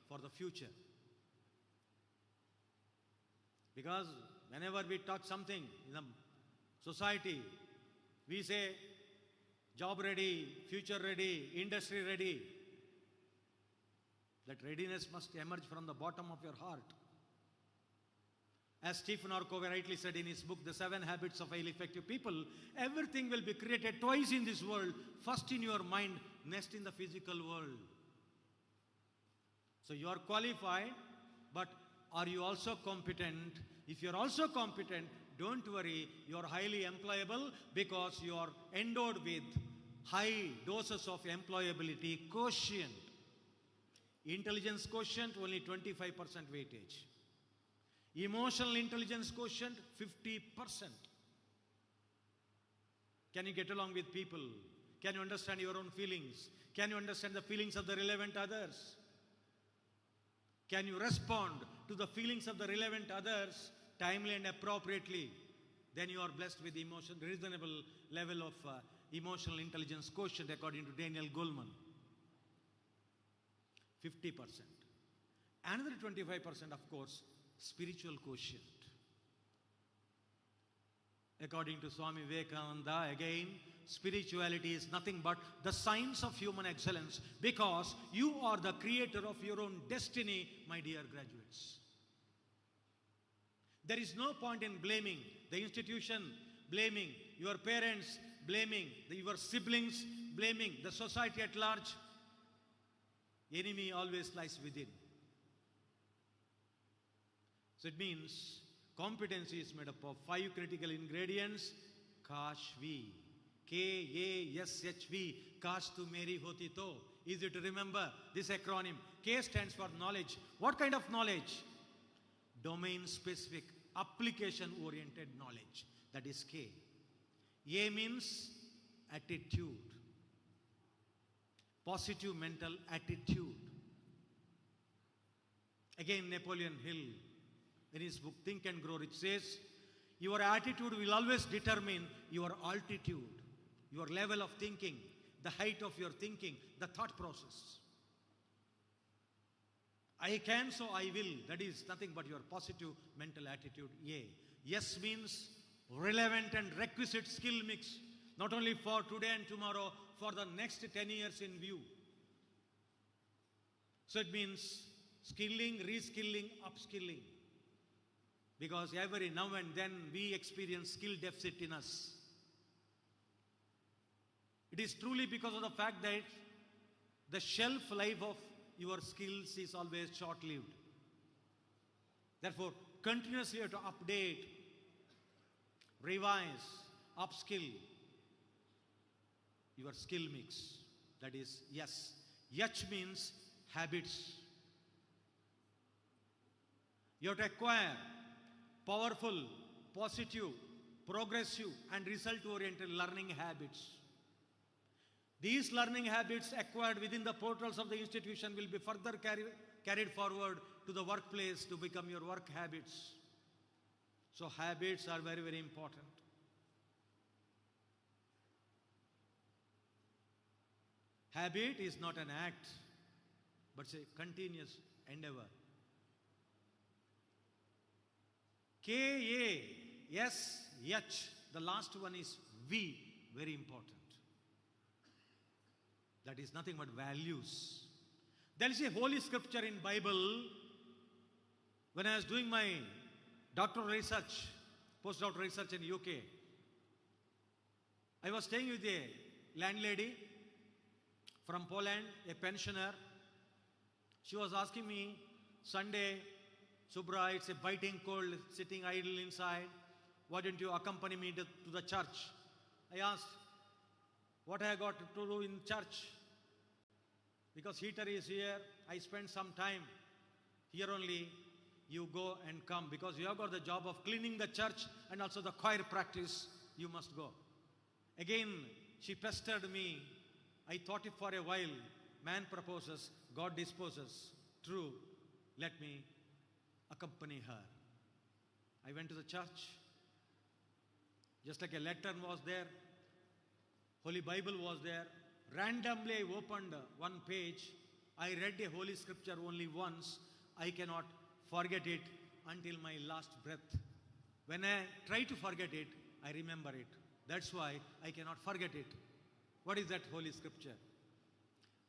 [SPEAKER 8] for the future. Because whenever we talk something in the society, we say job ready, future ready, industry ready. That readiness must emerge from the bottom of your heart. As Stephen R. Covey rightly said in his book, The 7 Habits of Highly Effective People, everything will be created twice in this world. First in your mind, next in the physical world. So you are qualified, but are you also competent? If you are also competent, don't worry, you are highly employable, because you are endowed with high doses of employability quotient. Intelligence quotient, only 25% weightage. Emotional intelligence quotient, 50%. Can you get along with people? Can you understand your own feelings? Can you understand the feelings of the relevant others? Can you respond to the feelings of the relevant others timely and appropriately? Then you are blessed with reasonable level of emotional intelligence quotient, according to Daniel Goleman. 50%. Another 25%, of course, spiritual quotient. According to Swami Vivekananda, again, spirituality is nothing but the science of human excellence, because you are the creator of your own destiny, my dear graduates. There is no point in blaming the institution, blaming your parents, blaming your siblings, blaming the society at large. Enemy always lies within. So it means competency is made up of 5 critical ingredients. Kashvi. K-A-S-H-V. Kash tu meri hoti to. easy to remember this acronym. K stands for knowledge. What kind of knowledge? Domain-specific, application-oriented knowledge. That is K. A means attitude. Positive mental attitude. Again, Napoleon Hill, in his book Think and Grow Rich, says, your attitude will always determine your altitude, your level of thinking, the height of your thinking, the thought process. I can, so I will. That is nothing but your positive mental attitude. A. Yes means relevant and requisite skill mix, not only for today and tomorrow, for the next 10 years in view. So it means skilling, reskilling, upskilling. Because every now and then we experience skill deficit in us. It is truly because of the fact that the shelf life of your skills is always short-lived. Therefore, continuously you have to update, revise, upskill your skill mix. That is yes. H means habits. You have to acquire powerful, positive, progressive and result-oriented learning habits. These learning habits acquired within the portals of the institution will be further carried forward to the workplace to become your work habits. So habits are very, very important. Habit is not an act, but it's a continuous endeavor. K-A-S-H, the last one is V, very important. That is nothing but values. There is a holy scripture in Bible. When I was doing my doctoral research, postdoctoral research in UK, I was staying with a landlady from Poland, a pensioner. She was asking me, Sunday, Subra, it's a biting cold, sitting idle inside. Why don't you accompany me to the church? I asked, what I got to do in church? Because heater is here, I spend some time here only. You go and come, because you have got the job of cleaning the church and also the choir practice. You must go. Again, she pestered me. I thought it for a while. Man proposes, God disposes. True, let me accompany her. I went to the church. Just like a letter was there, Holy Bible was there. Randomly I opened one page. I read a holy scripture only once. I cannot forget it until my last breath. When I try to forget it, I remember it. That's why I cannot forget it. What is that holy scripture?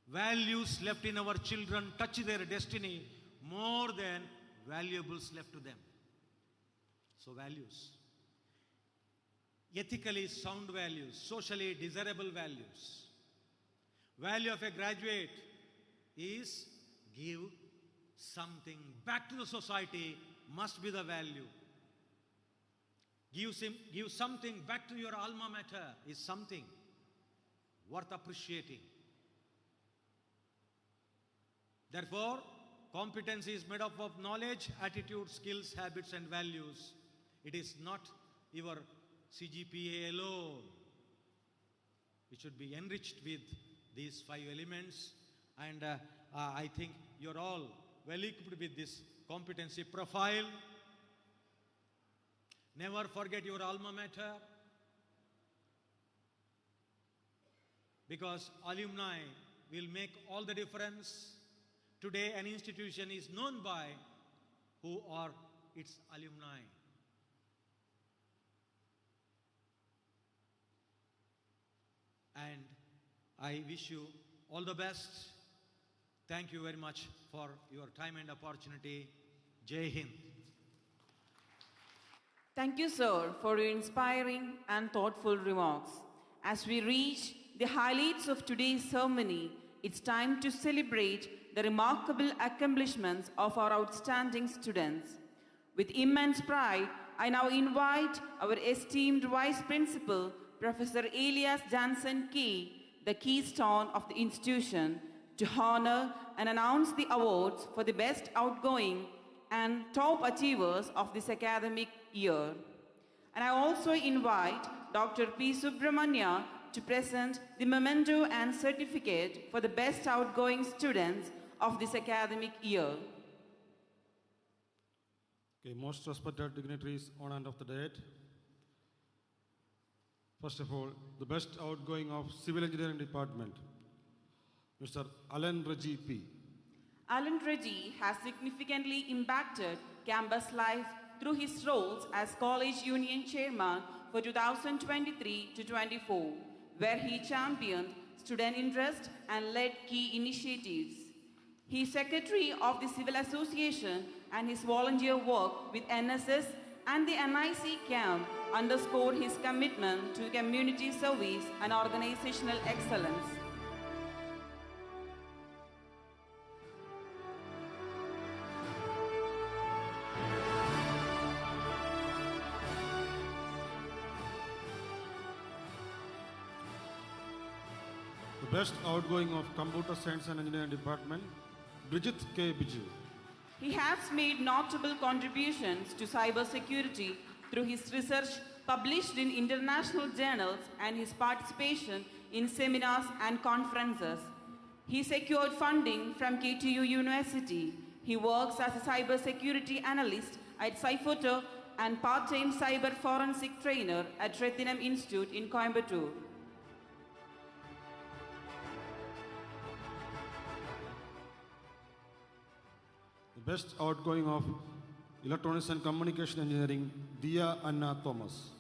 [SPEAKER 8] Values left in our children touch their destiny more than valuables left to them. So values. Ethically sound values, socially desirable values. Value of a graduate is give something back to the society, must be the value. Give something back to your alma mater is something worth appreciating. Therefore, competency is made up of knowledge, attitude, skills, habits and values. It is not your CGPA alone. It should be enriched with these 5 elements, and I think you're all well equipped with this competency profile. Never forget your alma mater, because alumni will make all the difference. Today an institution is known by who are its alumni. And I wish you all the best. Thank you very much for your time and opportunity. Jai Hind.
[SPEAKER 2] Thank you, sir, for your inspiring and thoughtful remarks. As we reach the highlights of today's ceremony, it's time to celebrate the remarkable accomplishments of our outstanding students. With immense pride, I now invite our esteemed Vice Principal, Professor Elias Jansen Key, the keystone of the institution, to honor and announce the awards for the best outgoing and top achievers of this academic year. And I also invite Dr. P. Subramanya to present the memento and certificate for the best outgoing students of this academic year.
[SPEAKER 9] Okay, most respected dignitaries on and off the date. First of all, the best outgoing of Civil Engineering Department, Mr. Alan Reggie P.
[SPEAKER 2] Alan Reggie has significantly impacted campus life through his roles as College Union Chairman for 2023 to 24, where he championed student interest and led key initiatives. He is Secretary of the Civil Association, and his volunteer work with NSS and the NIC camp underscored his commitment to community service and organizational excellence.
[SPEAKER 9] The best outgoing of Computer Science and Engineering Department, Bridget K. Biju.
[SPEAKER 2] He has made notable contributions to cybersecurity through his research published in international journals and his participation in seminars and conferences. He secured funding from KTU University. He works as a cybersecurity analyst at Cyphoto and part-time cyber forensic trainer at Retinum Institute in Coimbatore.
[SPEAKER 9] The best outgoing of Electronics and Communication Engineering, Dia Anna Thomas.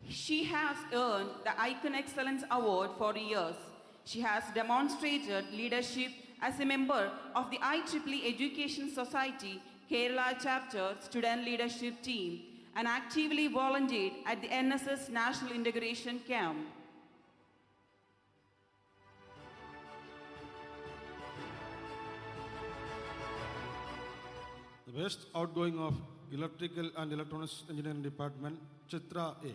[SPEAKER 2] She has earned the Icon Excellence Award for years. She has demonstrated leadership as a member of the IEEE Education Society Kerala Chapter Student Leadership Team and actively volunteered at the NSS National Integration Camp.
[SPEAKER 9] The best outgoing of Electrical and Electronics Engineering Department, Chitra A.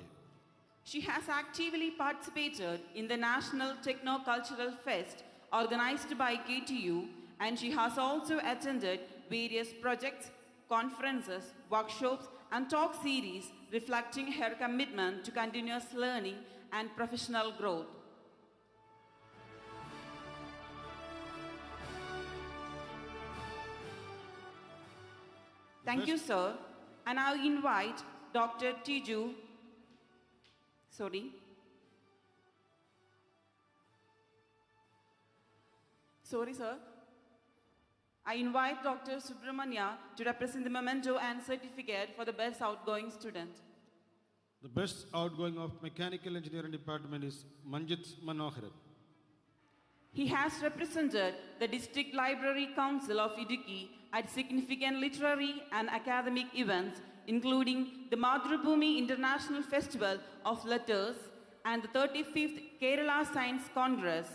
[SPEAKER 2] She has actively participated in the National Techno-Cultural Fest organized by KTU, and she has also attended various projects, conferences, workshops, and talk series reflecting her commitment to continuous learning and professional growth. Thank you, sir. And I invite Dr. Tiju. Sorry, sir. I invite Dr. Subramanya to represent the memento and certificate for the best outgoing student.
[SPEAKER 9] The best outgoing of Mechanical Engineering Department is Manjit Manoharan.
[SPEAKER 2] He has represented the District Library Council of Idukki at significant literary and academic events, including the Madhrubhumi International Festival of Letters and the 35th Kerala Science Congress.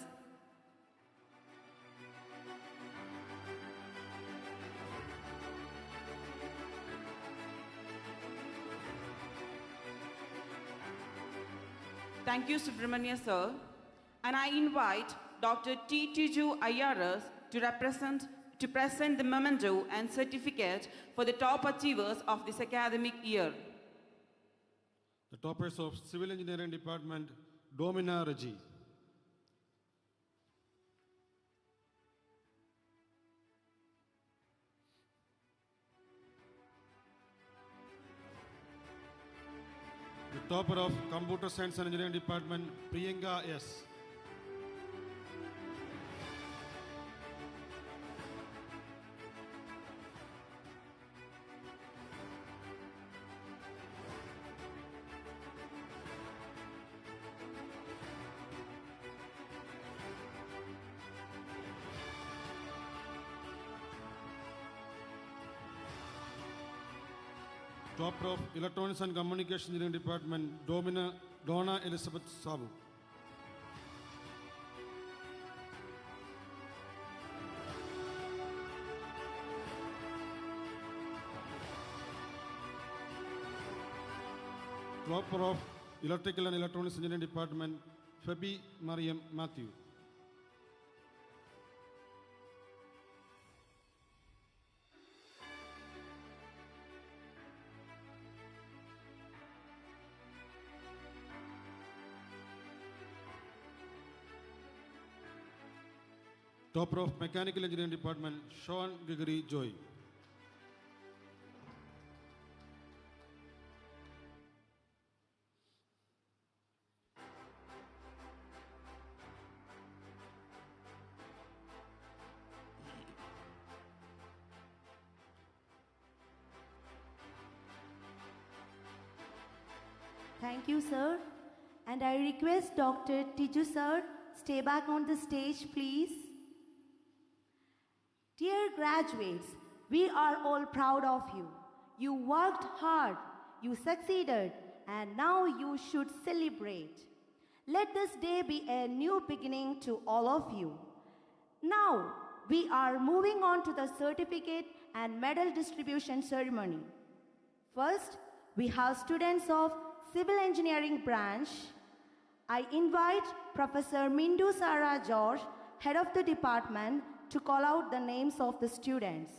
[SPEAKER 2] Thank you, Subramanya, sir. And I invite Dr. T. Tiju Ayaras to present the memento and certificate for the top achievers of this academic year.
[SPEAKER 9] The toppers of Civil Engineering Department, Domina Reggie. The topper of Computer Science and Engineering Department, Priyanka S. Topper of Electronics and Communication Engineering Department, Donna Elizabeth Sabu. Topper of Electrical and Electronics Engineering Department, Fabi Mariam Matthew. Topper of Mechanical Engineering Department, Sean Gregory Joy.
[SPEAKER 4] Thank you, sir. And I request Dr. Tiju, sir, stay back on the stage, please. Dear graduates, we are all proud of you. You worked hard, you succeeded, and now you should celebrate. Let this day be a new beginning to all of you. Now, we are moving on to the certificate and medal distribution ceremony. First, we have students of Civil Engineering branch. I invite Professor Mindu Sara George, head of the department, to call out the names of the students.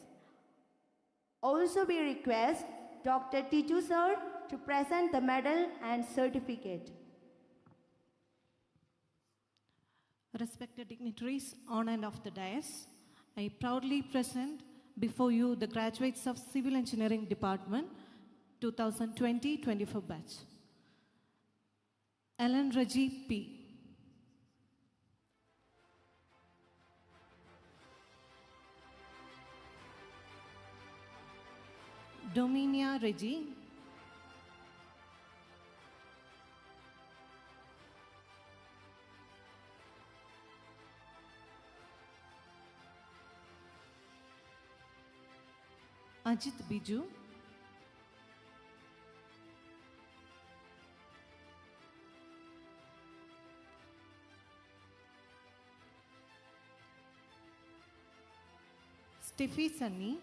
[SPEAKER 4] Also, we request Dr. Tiju sir to present the medal and certificate.
[SPEAKER 10] Respected dignitaries on and off the dais, I proudly present before you the graduates of Civil Engineering Department 2020-24 batch. Ellen Reggie P. Dominia Reggie. Ajit Biju. Steffi Sunny.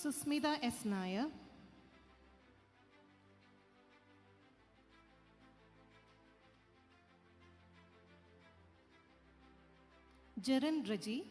[SPEAKER 10] Susmita S. Nair. Jaren Reggie.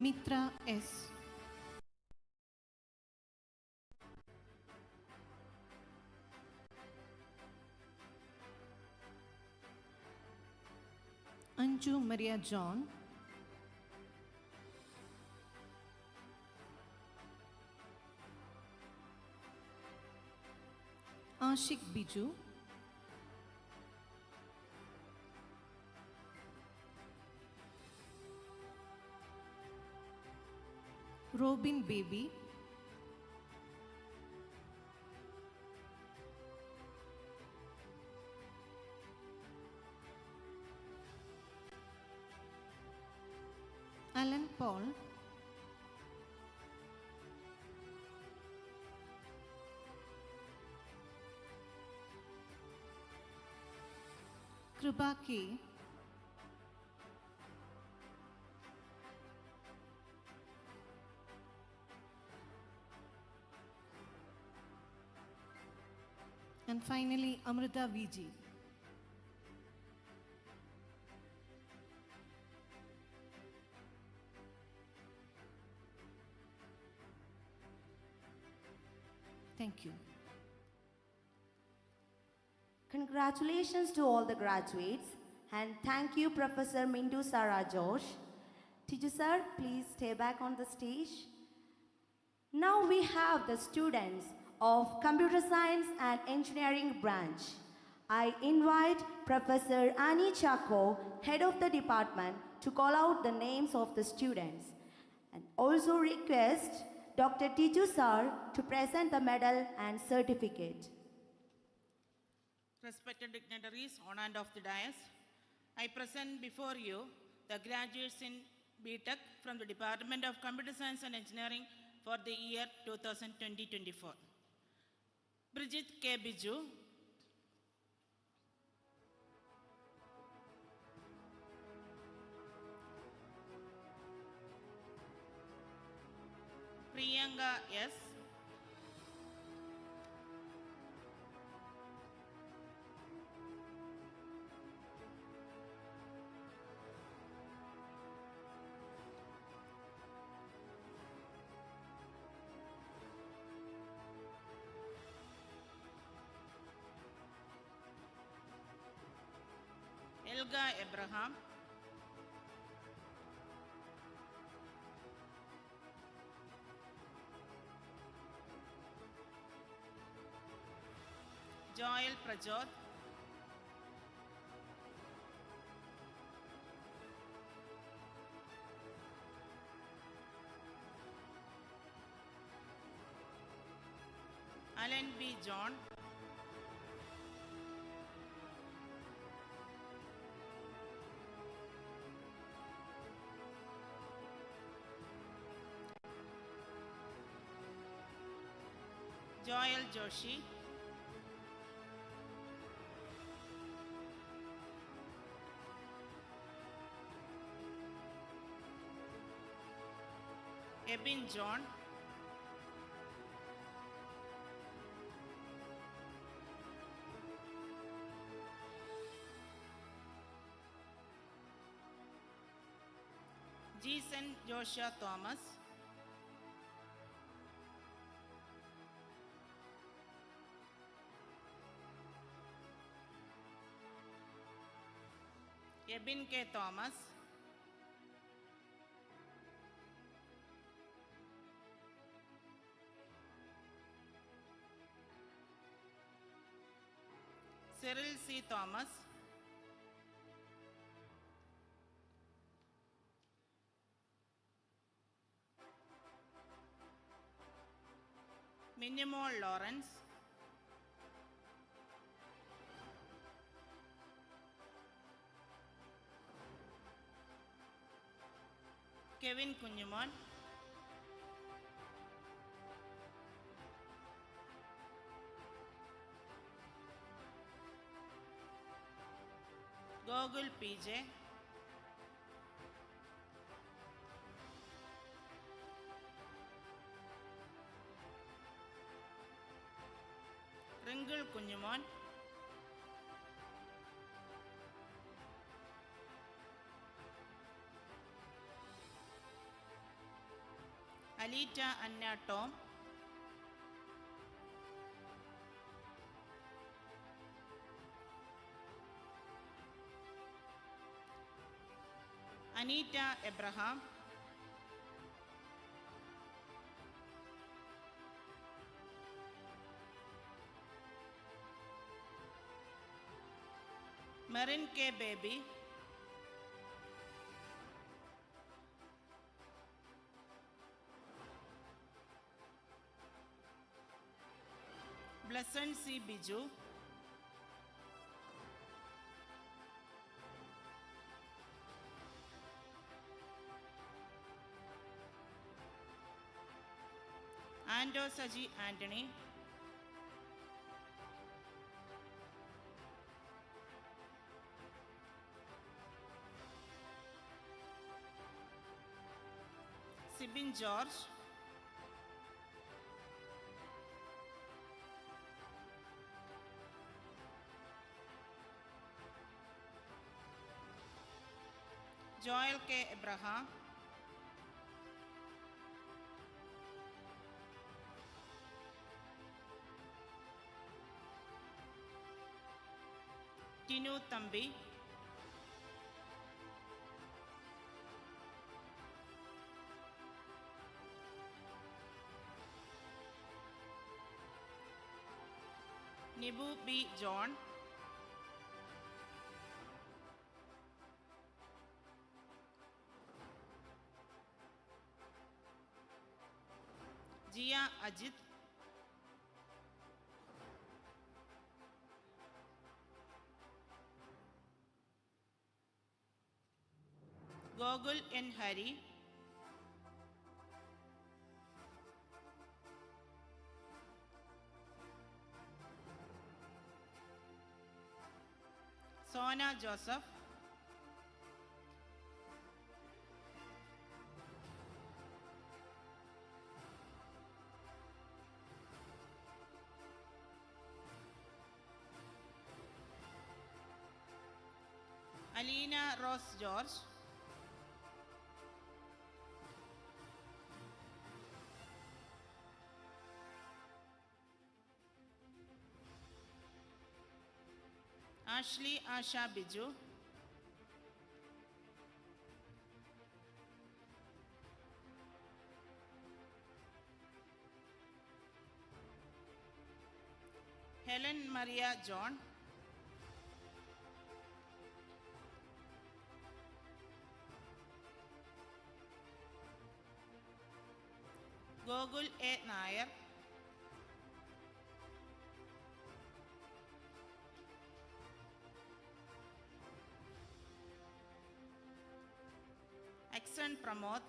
[SPEAKER 10] Mitra S. Anju Maria John. Ashik Biju. Robin Baby. Alan Paul. Kruba K. And finally, Amrita VG. Thank you.
[SPEAKER 4] Congratulations to all the graduates and thank you Professor Mindu Sarah Josh. Teacher sir, please stay back on the stage. Now we have the students of Computer Science and Engineering branch. I invite Professor Annie Chaco, head of the department, to call out the names of the students and also request Dr. Tiju sir to present the medal and certificate.
[SPEAKER 11] Respected dignitaries on and off the dais, I present before you the graduates in B.Tech from the Department of Computer Science and Engineering for the year 2020-24. Bridget K. Biju, Priyanka S. Elga Abraham, Joel Prajot, Alan B. John, Joel Joshi, Ebin John, Jason Joshua Thomas, Ebin K. Thomas, Cyril C. Thomas, Minimol Lawrence, Kevin Kunjuman, Gogul PJ, Ringul Kunjuman, Alita Anna Tom, Anita Abraham, Marin K. Baby, Blessed C. Biju, Ando Saji Anthony, Sibin George, Joel K. Abraham, Tinu Tambi, Nibu B. John, Jia Ajit, Gogul N. Hari, Sona Joseph, Alina Rose George, Ashley Asha Biju, Helen Maria John, Gogul A. Nair, Aksan Pramod,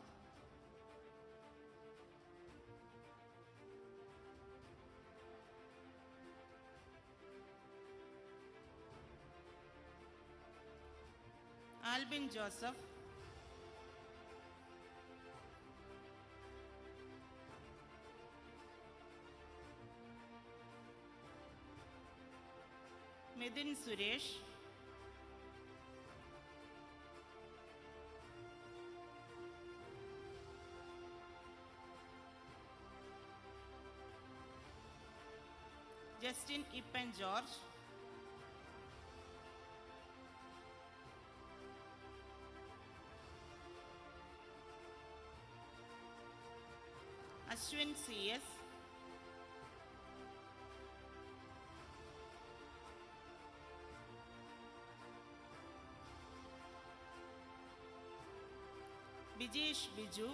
[SPEAKER 11] Albin Joseph, Midin Suresh, Justin Ippen George, Ashwin C.S., Bijesh Biju,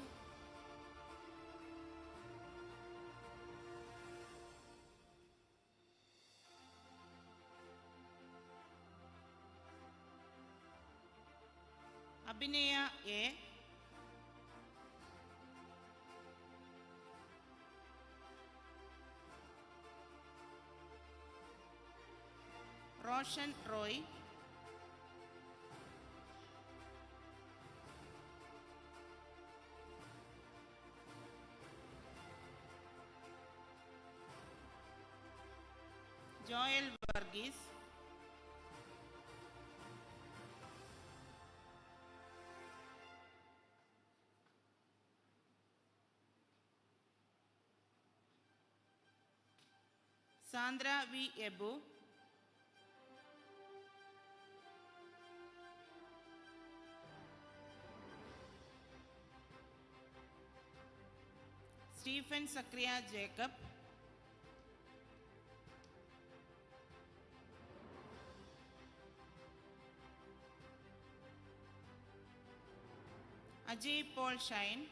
[SPEAKER 11] Abhinaya A, Roshan Roy, Joel Varghese, Sandra V. Ebu, Stephen Sakria Jacob, Ajay Paul Shine,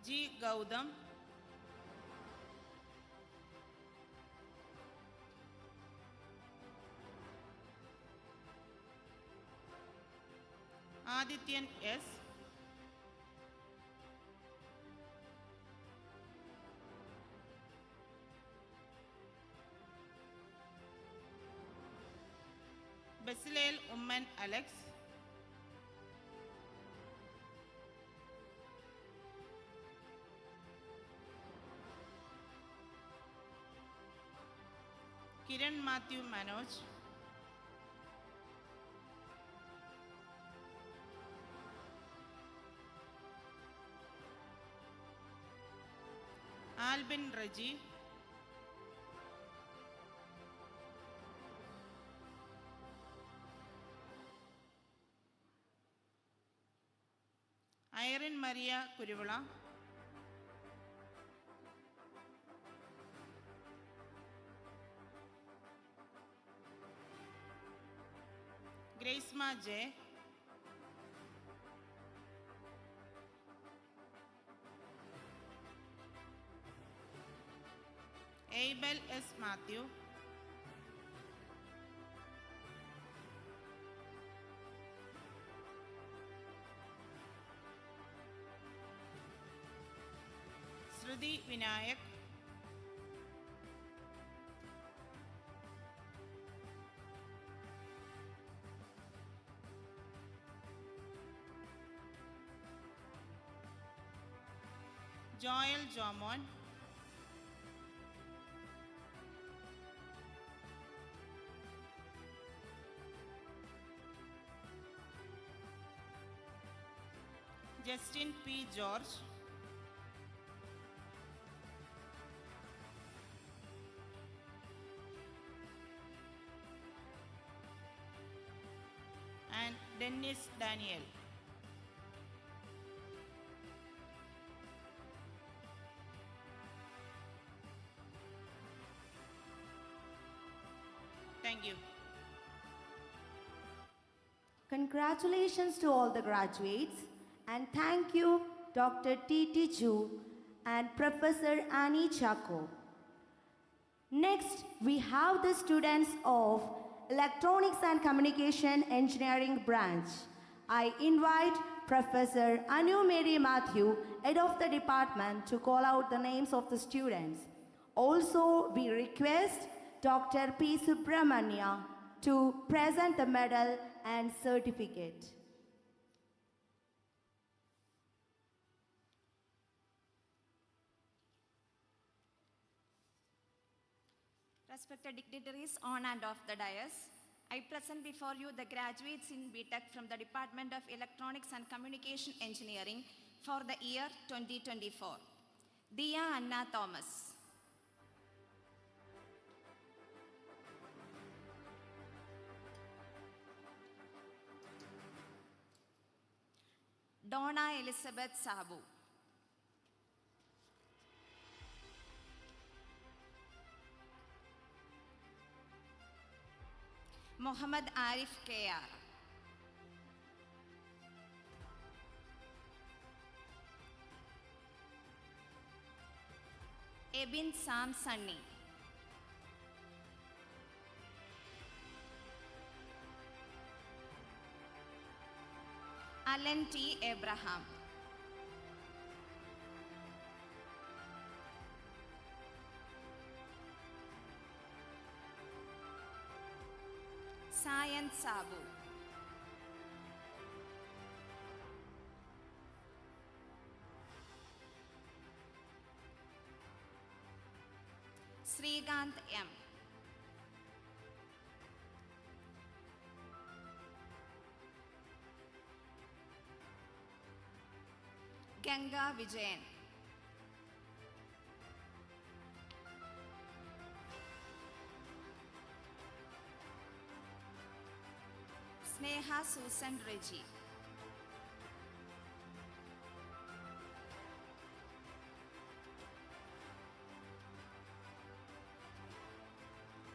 [SPEAKER 11] G. Gautam, Adityan S, Basilel Umman Alex, Kiran Matthew Manoj, Albin Raji, Irene Maria Kurivula, Grace Ma J, Abel S. Matthew, Sruthi Vinayak, Joel Jomon, Justin P. George, and Dennis Daniel. Thank you.
[SPEAKER 4] Congratulations to all the graduates, and thank you Dr. T.T. Ju and Professor Annie Chako. Next, we have the students of Electronics and Communication Engineering branch. I invite Professor Anu Mary Matthew, head of the department, to call out the names of the students. Also, we request Dr. P. Subramania to present the medal and certificate.
[SPEAKER 12] Respected dignitaries on and off the dais, I present before you the graduates in B.Tech from the Department of Electronics and Communication Engineering for the year 2024. Dia Anna Thomas. Donna Elizabeth Sabu. Muhammad Arif K.R. Ebin Sam Sunny. Alan T. Abraham. Sayan Sabu. Srikanth M. Priyanka Vijayan. Sneha Susan Reggie.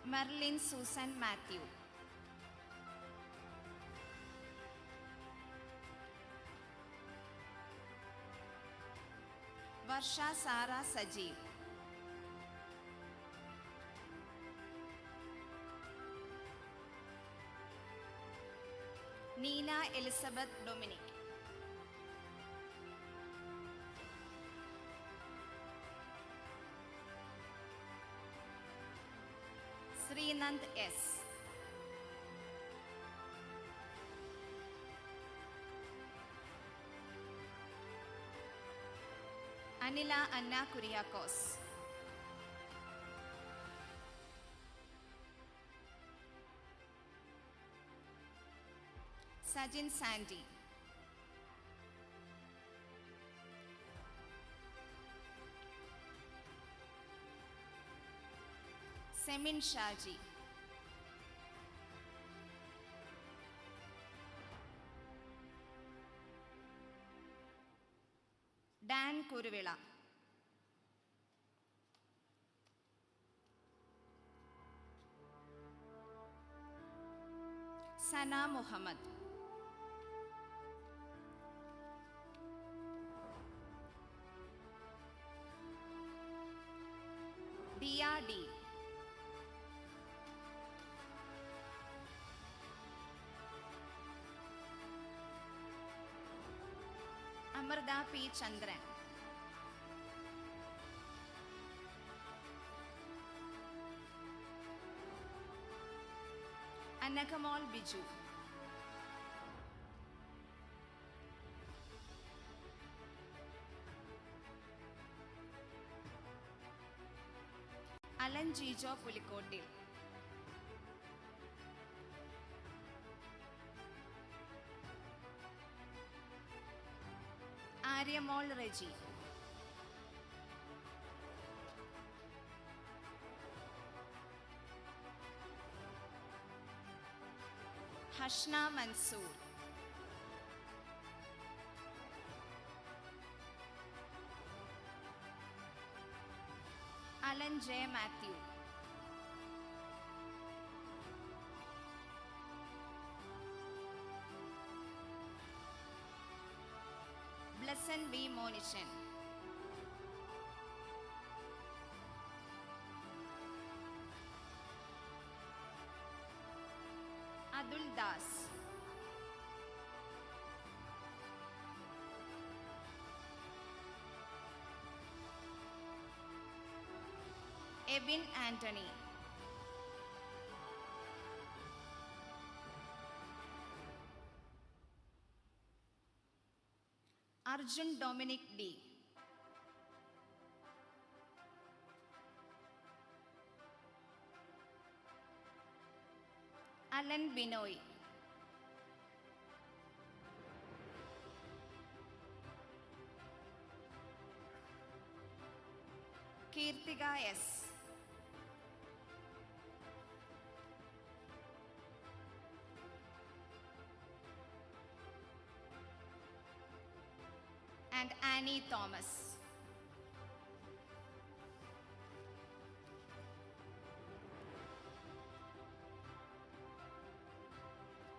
[SPEAKER 12] Merlin Susan Matthew. Varsha Sara Sajeev. Nina Elizabeth Dominic. Srinand S. Anila Anna Kuriakos. Sajin Sandy. Semin Shaji. Dan Kuruvila. Sana Muhammad. Dia D. Amarda P. Chandran. Annakamal Biju. Alan Jijo Pulikoti. Aryamol Reggie. Hashna Mansoor. Alan J. Matthew. Blessed B. Monishan. Adul Das. Ebin Anthony. Arjun Dominic D. Alan Binoy. Kirtika S. And Annie Thomas.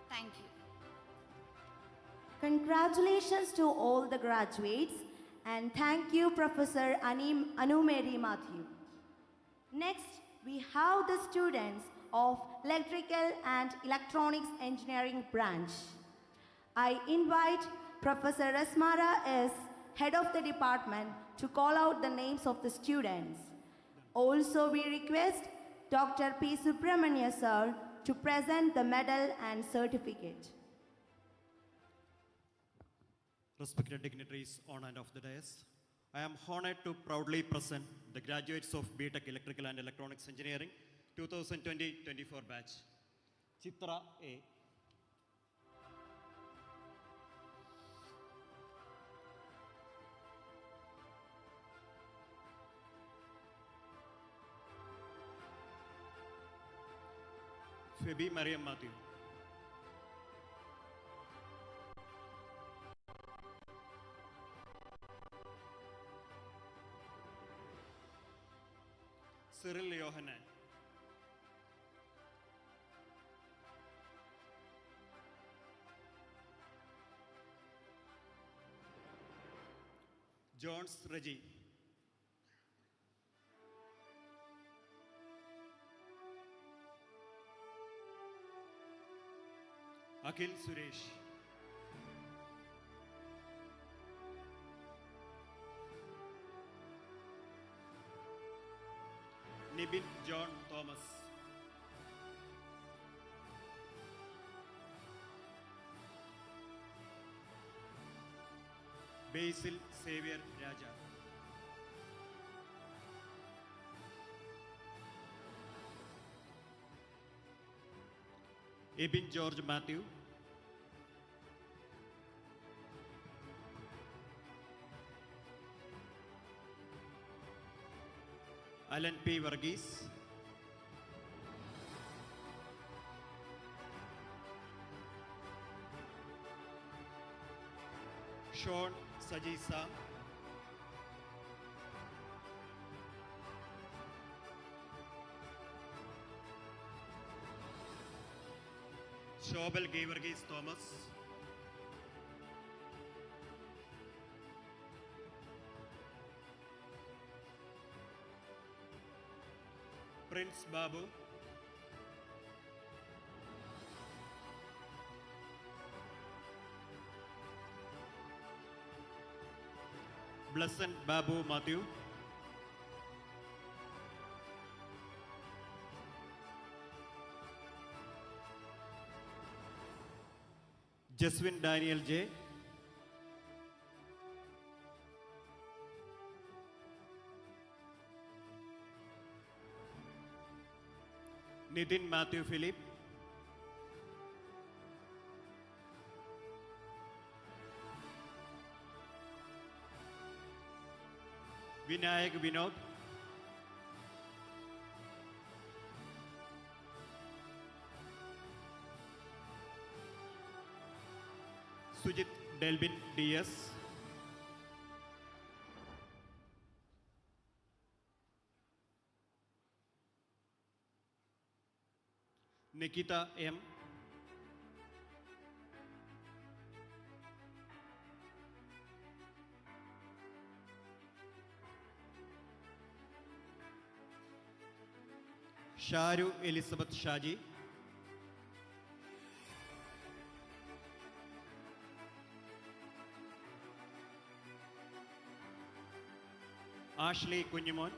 [SPEAKER 12] Thank you.
[SPEAKER 4] Congratulations to all the graduates and thank you Professor Anu Mary Matthew. Next, we have the students of Electrical and Electronics Engineering branch. I invite Professor Asmara S., Head of the department, to call out the names of the students. Also, we request Dr. P. Subramania Sir to present the medal and certificate.
[SPEAKER 13] Respected dignitaries on and off the dais, I am honored to proudly present the graduates of B.Tech Electrical and Electronics Engineering 2020-24 batch. Chitra A. Phoebe Mariam Matthew. Cyril Yohanan. Jones Reggie. Akhil Suresh. Nibin John Thomas. Basil Xavier Raja. Ebin George Matthew. Alan P. Varghese. Sean Sajisa. Shobal Gevarghese Thomas. Prince Babu. Blessed Babu Matthew. Jaswin Daniel J. Nitin Matthew Philip. Vinayak Vinod. Sujit Delvin DS. Nikita M. Sharu Elizabeth Shaji. Ashley Kunyamon.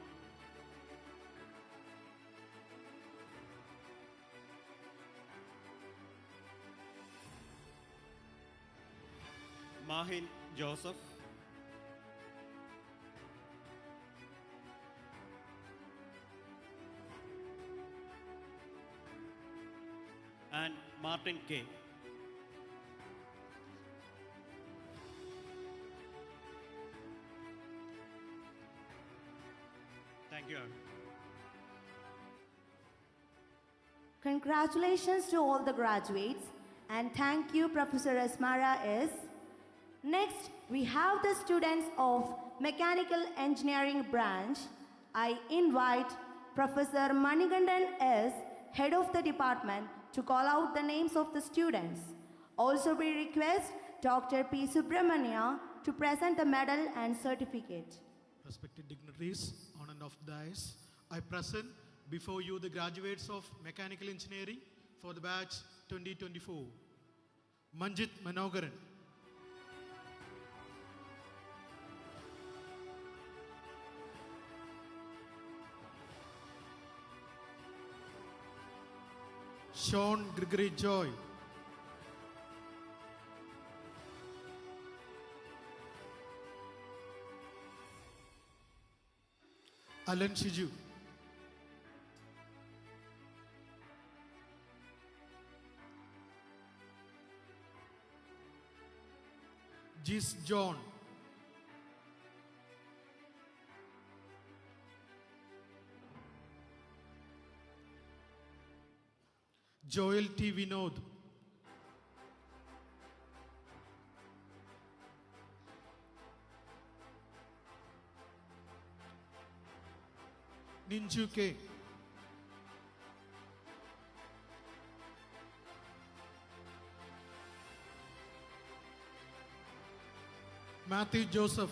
[SPEAKER 13] Mahin Joseph. And Martin K. Thank you.
[SPEAKER 4] Congratulations to all the graduates and thank you Professor Asmara S. Next, we have the students of Mechanical Engineering branch. I invite Professor Manigandan S., Head of the department, to call out the names of the students. Also we request Dr. P. Subramania to present the medal and certificate.
[SPEAKER 14] Respected dignitaries on and off the dais, I present before you the graduates of Mechanical Engineering for the batch 2024. Manjit Manogaran. Sean Gregory Joy. Alan Shiju. Jis John. Joel T. Vinod, Ninju K, Matthew Joseph,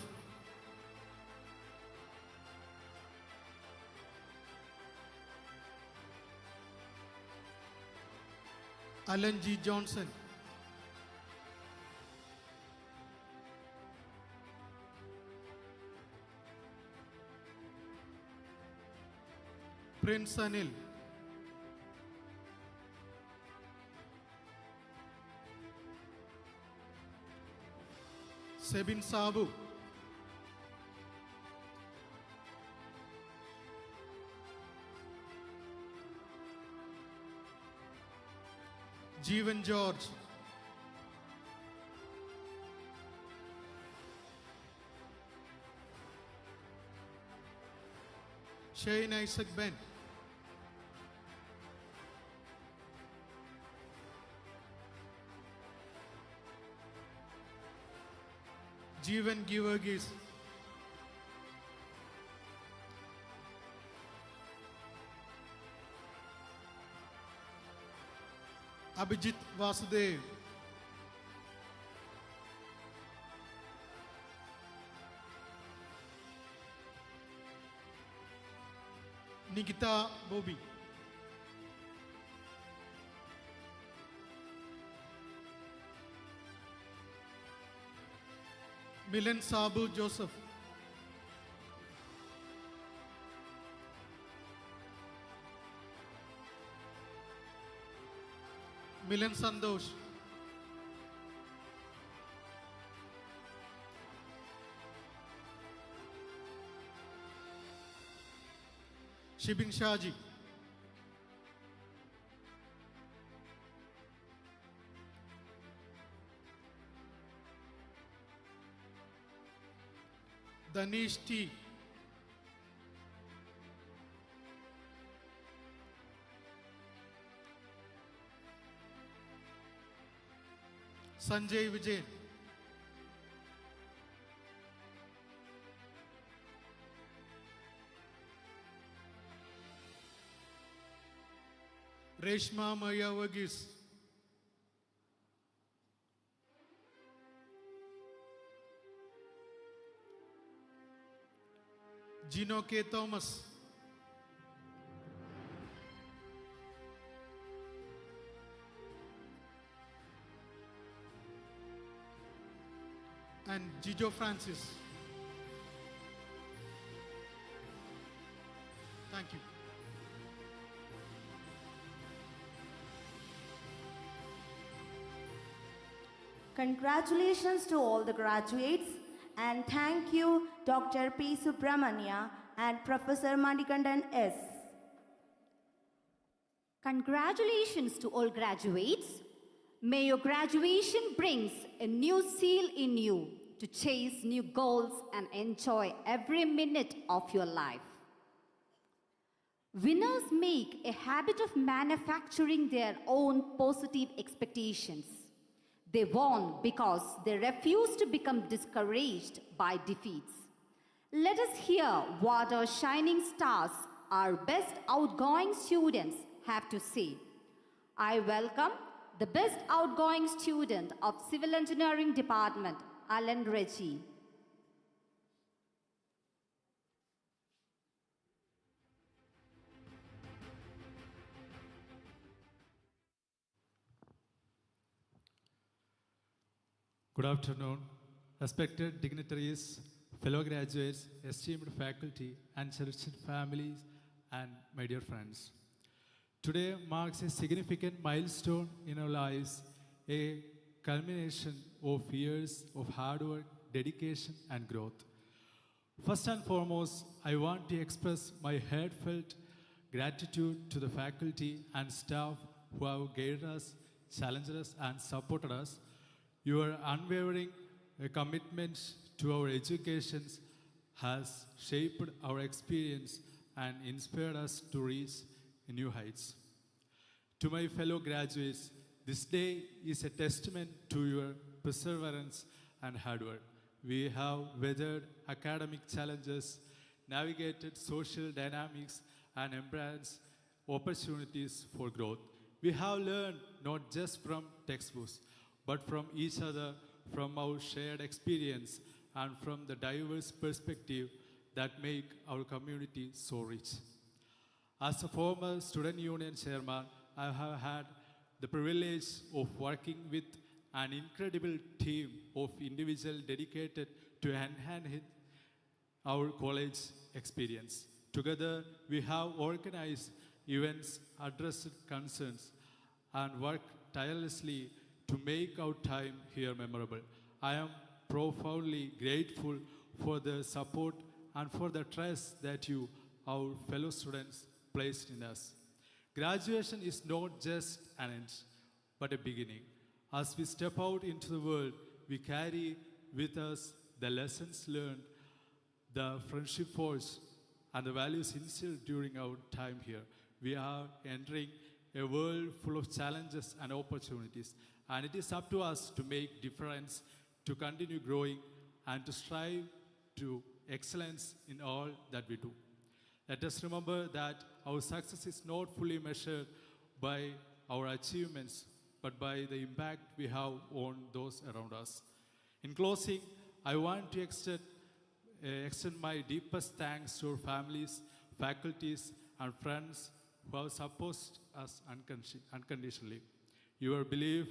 [SPEAKER 14] Alan G. Johnson, Prince Anil, Sebin Sabu, Jeevan George, Shane Isaac Ben, Jeevan Givergis, Abhijit Vasudev, Nikita Bobby, Milan Sabu Joseph, Milan Sandosh, Shibin Shaji, Danish T, Sanjay Vijayan, Reshma Maya Vagis, Gino K. Thomas, and Gijo Francis. Thank you.
[SPEAKER 4] Congratulations to all the graduates, and thank you Dr. P. Subramania and Professor Manikandan S.
[SPEAKER 1] Congratulations to all graduates. May your graduation brings a new zeal in you to chase new goals and enjoy every minute of your life. Winners make a habit of manufacturing their own positive expectations. They won because they refuse to become discouraged by defeats. Let us hear what our shining stars, our best outgoing students, have to say. I welcome the best outgoing student of Civil Engineering Department, Alan Reggie.
[SPEAKER 15] Good afternoon, respected dignitaries, fellow graduates, esteemed faculty, and cherished families, and my dear friends. Today marks a significant milestone in our lives, a culmination of years of hard work, dedication, and growth. First and foremost, I want to express my heartfelt gratitude to the faculty and staff who have guided us, challenged us, and supported us. Your unwavering commitment to our educations has shaped our experience and inspired us to reach new heights. To my fellow graduates, this day is a testament to your perseverance and hard work. We have weathered academic challenges, navigated social dynamics, and embraced opportunities for growth. We have learned not just from textbooks, but from each other, from our shared experience, and from the diverse perspective that make our community so rich. As a former student union chairman, I have had the privilege of working with an incredible team of individuals dedicated to enhance our college experience. Together, we have organized events, addressed concerns, and worked tirelessly to make our time here memorable. I am profoundly grateful for the support and for the trust that you, our fellow students, placed in us. Graduation is not just an end, but a beginning. As we step out into the world, we carry with us the lessons learned, the friendship forged, and the values instilled during our time here. We are entering a world full of challenges and opportunities, and it is up to us to make difference, to continue growing, and to strive to excellence in all that we do. Let us remember that our success is not fully measured by our achievements, but by the impact we have on those around us. In closing, I want to extend my deepest thanks to our families, faculties, and friends who have supported us unconditionally. Your belief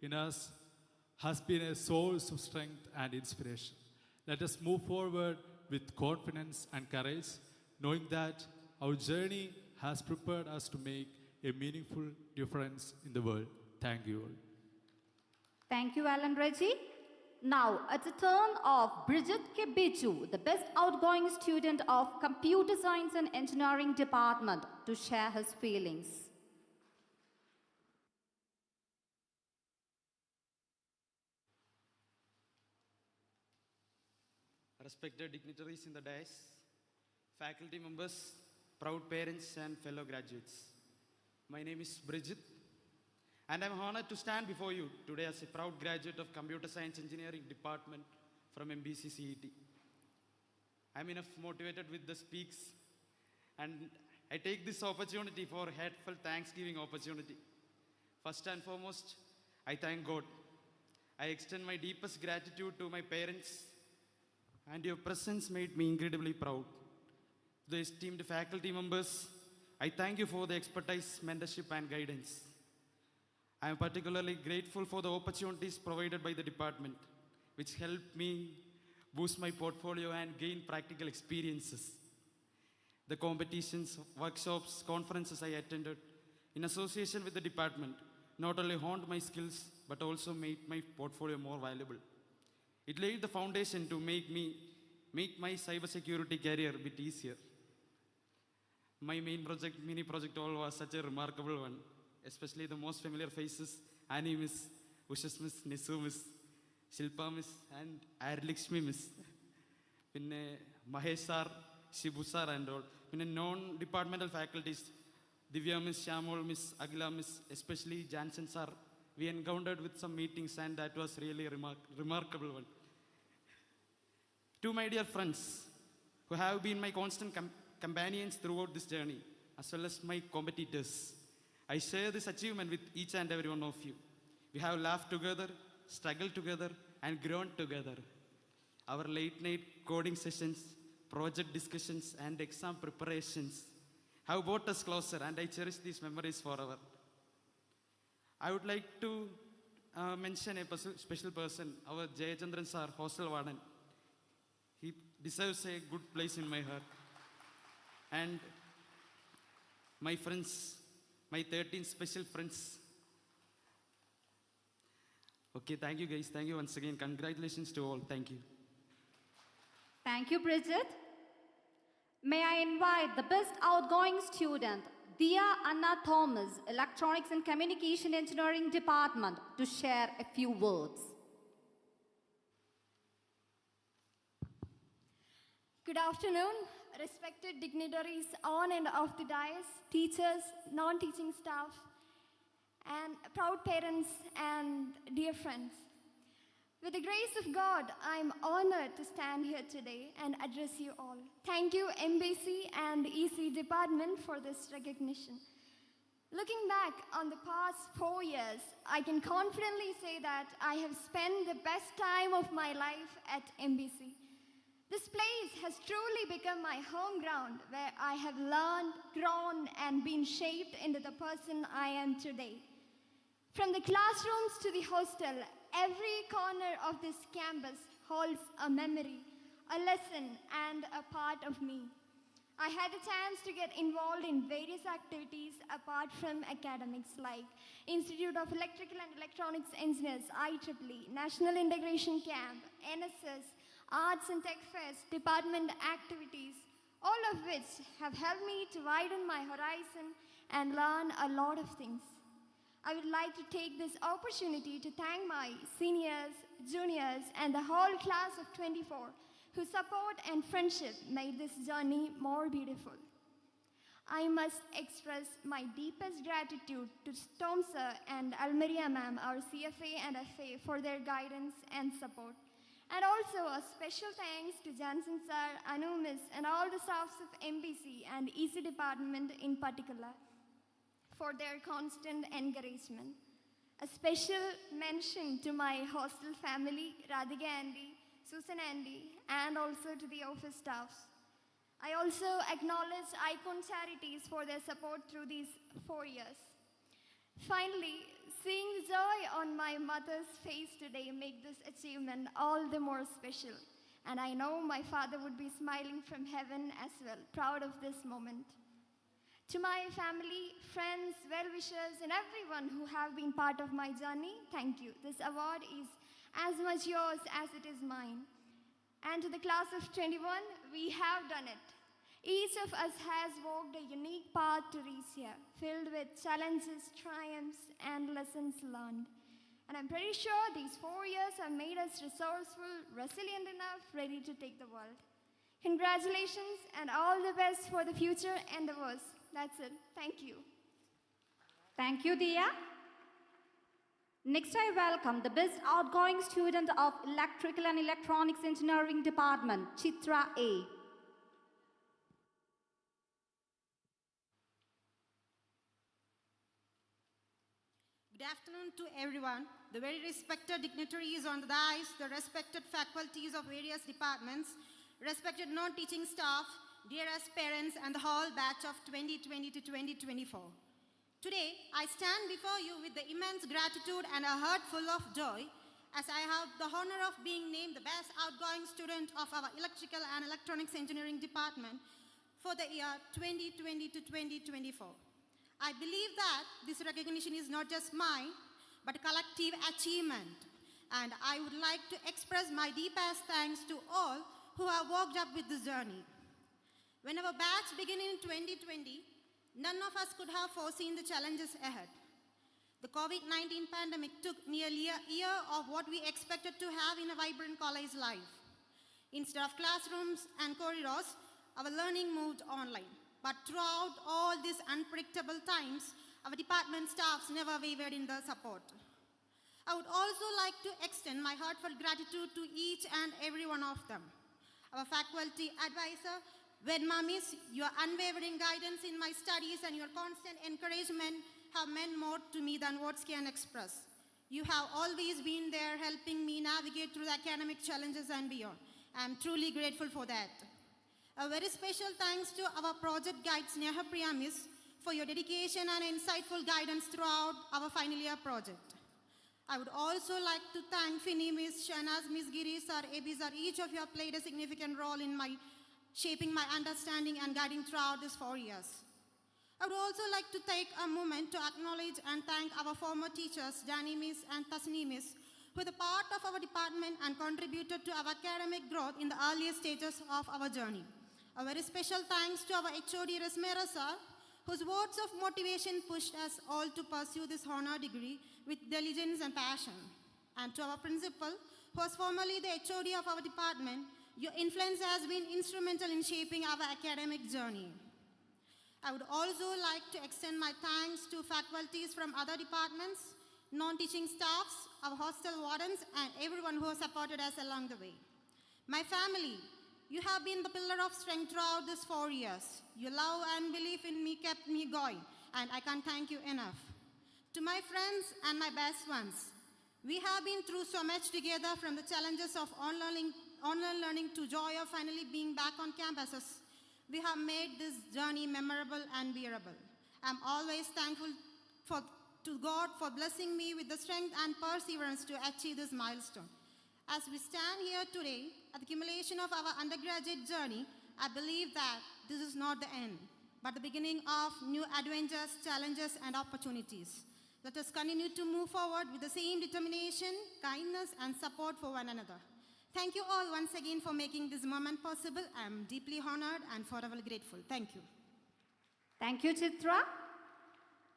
[SPEAKER 15] in us has been a source of strength and inspiration. Let us move forward with confidence and courage, knowing that our journey has prepared us to make a meaningful difference in the world. Thank you all.
[SPEAKER 1] Thank you, Alan Reggie. Now, it's a turn of Bridget Kebichu, the best outgoing student of Computer Science and Engineering Department, to share his feelings.
[SPEAKER 16] Respected dignitaries in the dais, faculty members, proud parents, and fellow graduates. My name is Bridget, and I'm honored to stand before you today as a proud graduate of Computer Science Engineering Department from MBC CET. I'm enough motivated with the speaks, and I take this opportunity for a heartfelt Thanksgiving opportunity. First and foremost, I thank God. I extend my deepest gratitude to my parents, and your presence made me incredibly proud. To the esteemed faculty members, I thank you for the expertise, mentorship, and guidance. I am particularly grateful for the opportunities provided by the department, which helped me boost my portfolio and gain practical experiences. The competitions, workshops, conferences I attended in association with the department not only honed my skills, but also made my portfolio more valuable. It laid the foundation to make my cybersecurity career a bit easier. My main project, mini project all was such a remarkable one, especially the most familiar faces, Annie Miss, Ushas Miss, Nisu Miss, Shilpa Miss, and Airlakshmi Miss. Pinne Mahesh sir, Shibu sir and all. Pinne non-departmental faculties, Divya Miss, Shamol Miss, Agila Miss, especially Jansen sir. We encountered with some meetings, and that was really a remarkable one. To my dear friends, who have been my constant companions throughout this journey, as well as my competitors, I share this achievement with each and every one of you. We have laughed together, struggled together, and grown together. Our late-night coding sessions, project discussions, and exam preparations have brought us closer, and I cherish these memories forever. I would like to mention a special person, our Jayachandran sir, hostel warden. He deserves a good place in my heart. And my friends, my 13 special friends. Okay, thank you guys. Thank you once again. Congratulations to all. Thank you.
[SPEAKER 1] Thank you, Bridget. May I invite the best outgoing student, Dia Anna Thomas, Electronics and Communication Engineering Department, to share a few words.
[SPEAKER 17] Good afternoon, respected dignitaries on and off the dais, teachers, non-teaching staff, and proud parents and dear friends. With the grace of God, I'm honored to stand here today and address you all. Thank you, MBC and EC department for this recognition. Looking back on the past 4 years, I can confidently say that I have spent the best time of my life at MBC. This place has truly become my home ground where I have learned, grown, and been shaped into the person I am today. From the classrooms to the hostel, every corner of this campus holds a memory, a lesson, and a part of me. I had a chance to get involved in various activities apart from academics like Institute of Electrical and Electronics Engineers, IEEE, National Integration Camp, NSS, Arts and Tech Fest, department activities, all of which have helped me to widen my horizon and learn a lot of things. I would like to take this opportunity to thank my seniors, juniors, and the whole class of 24 whose support and friendship made this journey more beautiful. I must express my deepest gratitude to Tom Sir and Almeria Ma'am, our CFA and FA, for their guidance and support. And also a special thanks to Jansen Sir, Anu Miss, and all the staffs of MBC and EC department in particular for their constant encouragement. A special mention to my hostel family, Radhika Andy, Susan Andy, and also to the office staffs. I also acknowledge Icon Charities for their support through these 4 years. Finally, seeing the joy on my mother's face today make this achievement all the more special. And I know my father would be smiling from heaven as well, proud of this moment. To my family, friends, well-wishers, and everyone who have been part of my journey, thank you. This award is as much yours as it is mine. And to the class of 21, we have done it. Each of us has walked a unique path to reach here, filled with challenges, triumphs, and lessons learned. And I'm pretty sure these 4 years have made us resourceful, resilient enough, ready to take the world. Congratulations and all the best for the future endeavors. That's it. Thank you.
[SPEAKER 1] Thank you, Dia. Next, I welcome the best outgoing student of Electrical and Electronics Engineering Department, Chitra A.
[SPEAKER 18] Good afternoon to everyone, the very respected dignitaries on the dais, the respected faculties of various departments, respected non-teaching staff, dearest parents, and the whole batch of 2020 to 2024. Today, I stand before you with the immense gratitude and a heart full of joy as I have the honor of being named the best outgoing student of our Electrical and Electronics Engineering Department for the year 2020 to 2024. I believe that this recognition is not just mine, but a collective achievement. And I would like to express my deepest thanks to all who have walked up with this journey. When our batch began in 2020, none of us could have foreseen the challenges ahead. The COVID-19 pandemic took nearly a year of what we expected to have in a vibrant college life. Instead of classrooms and corridors, our learning moved online. But throughout all these unpredictable times, our department staffs never wavered in their support. I would also like to extend my heartfelt gratitude to each and every one of them. Our faculty advisor, Vedma Miss, your unwavering guidance in my studies and your constant encouragement have meant more to me than words can express. You have always been there helping me navigate through the academic challenges and beyond. I am truly grateful for that. A very special thanks to our project guide, Sneha Priya Miss, for your dedication and insightful guidance throughout our final year project. I would also like to thank Fini Miss, Shanaz Miss, Giri sir, Abi sir. Each of you have played a significant role in shaping my understanding and guiding throughout these 4 years. I would also like to take a moment to acknowledge and thank our former teachers, Jani Miss and Tasni Miss, who were a part of our department and contributed to our academic growth in the earliest stages of our journey. A very special thanks to our HOD Resmera sir, whose words of motivation pushed us all to pursue this honor degree with diligence and passion. And to our principal, who was formerly the HOD of our department, your influence has been instrumental in shaping our academic journey. I I would also like to extend my thanks to faculties from other departments, non-teaching staffs, our hostel wardens, and everyone who has supported us along the way. My family, you have been the pillar of strength throughout these 4 years. Your love and belief in me kept me going, and I can't thank you enough. To my friends and my best ones, we have been through so much together, from the challenges of online learning to joy of finally being back on campuses. We have made this journey memorable and bearable. I'm always thankful to God for blessing me with the strength and perseverance to achieve this milestone. As we stand here today at the culmination of our undergraduate journey, I believe that this is not the end, but the beginning of new adventures, challenges, and opportunities. Let us continue to move forward with the same determination, kindness, and support for one another. Thank you all once again for making this moment possible. I am deeply honored and forever grateful. Thank you.
[SPEAKER 1] Thank you, Chitra.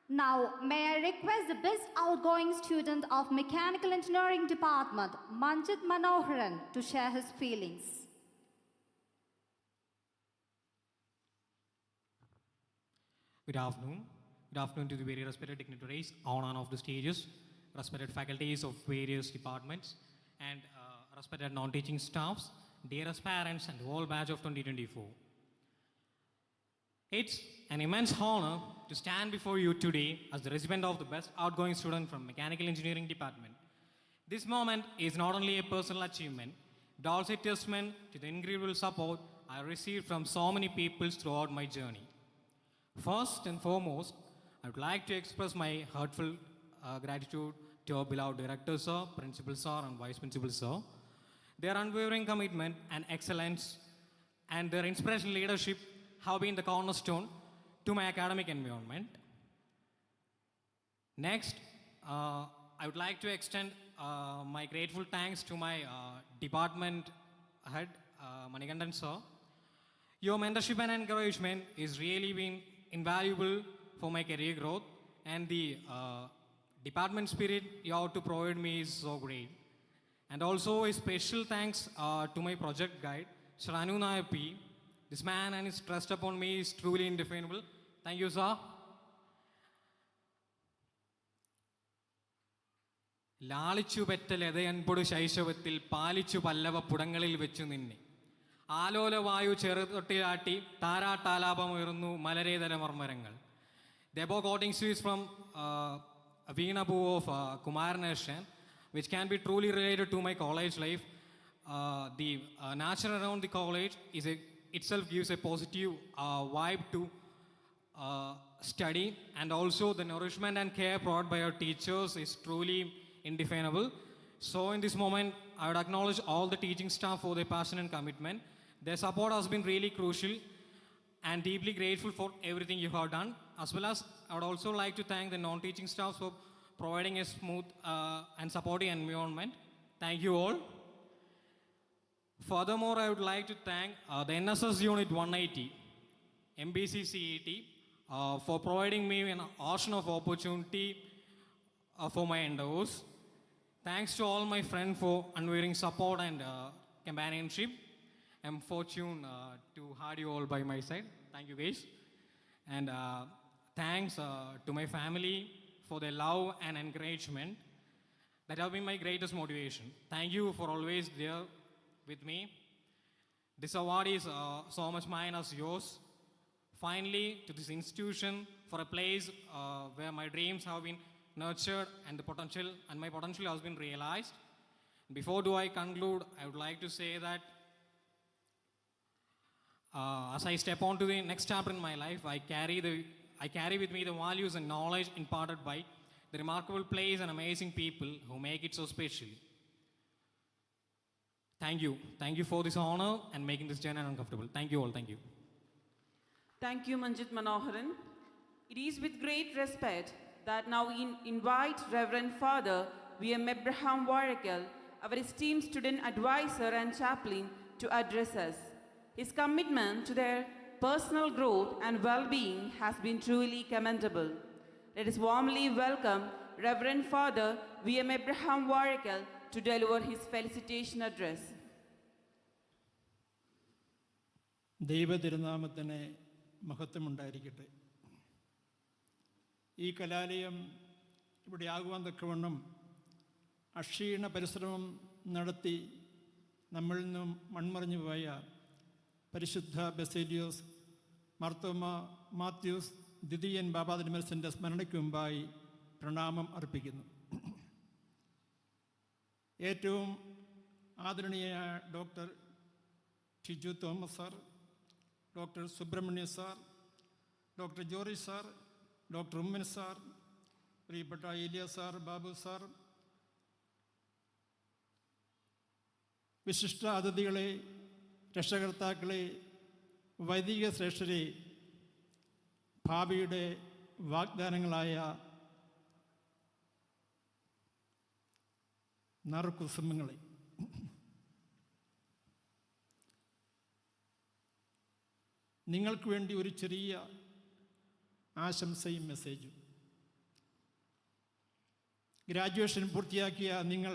[SPEAKER 1] Now, may I request the best outgoing student of Mechanical Engineering Department, Manjit Manoharan, to share his feelings.
[SPEAKER 19] Good afternoon. Good afternoon to the very respected dignitaries on and off the stages, respected faculties of various departments, and respected non-teaching staffs, dearest parents, and the whole batch of 2024. It's an immense honor to stand before you today as the recipient of the best outgoing student from Mechanical Engineering Department. This moment is not only a personal achievement, but also a testament to the incredible support I received from so many people throughout my journey. First and foremost, I would like to express my heartfelt gratitude to our beloved Director Sir, Principal Sir, and Vice Principal Sir. Their unwavering commitment and excellence and their inspirational leadership have been the cornerstone to my academic environment. Next, I would like to extend my grateful thanks to my department head, Manikandan Sir. Your mentorship and encouragement is really been invaluable for my career growth, and the department spirit you have to provide me is so great. And also a special thanks to my project guide, Sranu Nair P. This man and his trust upon me is truly indefinable. Thank you, sir. ലാളിച്ചു പെറ്റ ലതയൻപൊടു ശൈശവത്തിൽ പാലിച്ചു പല്ലവ പുടങ്ങളിൽ വെച്ചു നിന്നെ ആലോലവായു ചെറുതൊട്ടിലാട്ടി താരാട്ടാലാപമുയർന്നു മലരേതര മർമ്മരങ്ങൾ. The above quoting is from Veena Boo of Kumaranashan, which can be truly related to my college life. The nature around the college itself gives a positive vibe to study, and also the nourishment and care provided by our teachers is truly indefinable. So in this moment, I would acknowledge all the teaching staff for their passion and commitment. Their support has been really crucial, and deeply grateful for everything you have done. As well as I would also like to thank the non-teaching staff for providing a smooth and supportive environment. Thank you all. Furthermore, I would like to thank the NSS Unit 180, MBC CET, for providing me an ocean of opportunity for my endeavors. Thanks to all my friends for unwavering support and companionship. I'm fortunate to have you all by my side. Thank you, guys. And thanks to my family for their love and encouragement. That have been my greatest motivation. Thank you for always there with me. This award is so much mine as yours. Finally, to this institution for a place where my dreams have been nurtured and my potential has been realized. Before I conclude, I would like to say that as I step on to the next chapter in my life, I carry with me the values and knowledge imparted by the remarkable place and amazing people who make it so special. Thank you. Thank you for this honor and making this journey uncomfortable. Thank you all. Thank you.
[SPEAKER 2] Thank you, Manjit Manoharan. It is with great respect that now we invite Reverend Father V.M. Abraham Warakal, our esteemed student advisor and chaplain, to address us. His commitment to their personal growth and well-being has been truly commendable. Let us warmly welcome Reverend Father V.M. Abraham Warakal to deliver his felicitation address.
[SPEAKER 20] ദൈവ തിരുനാമത്തിന് മഹത്വമുണ്ടായിരിക്കട്ടെ. ഈ കലാലയം ഇവിടെ ആകുവാൻ തക്കവണ്ണം അക്ഷീണ പരിശ്രമം നടത്തി നമ്മളിൽ നിന്നും മൺമറഞ്ഞു പോയ പരിശുദ്ധ ബസേലിയോസ് മാർത്തോമ മാത്യൂസ് ദ്വിതീയൻ ബാബാ തിരുമനസിൻ്റെ സ്മരണയ്ക്ക് മുമ്പായി പ്രണാമം അർപ്പിക്കുന്നു. ഏറ്റവും ആദരണീയനായ doctor Shiju Thomas sir, doctor Subrahmanya sir, doctor Jori sir, doctor Oommen sir, പ്രിയപ്പെട്ട ഏലിയ സാർ, ബാബു സാർ, വിശിഷ്ട അതിഥികളെ, രക്ഷകർത്താക്കളെ, വൈദിക ശ്രേഷ്ഠരെ, ഭാവിയുടെ വാഗ്ദാനങ്ങളായ നറുകുസുമങ്ങളെ, നിങ്ങൾക്ക് വേണ്ടി ഒരു ചെറിയ ആശംസയും മെസ്സേജും. ഗ്രാജുവേഷൻ പൂർത്തിയാക്കിയ നിങ്ങൾ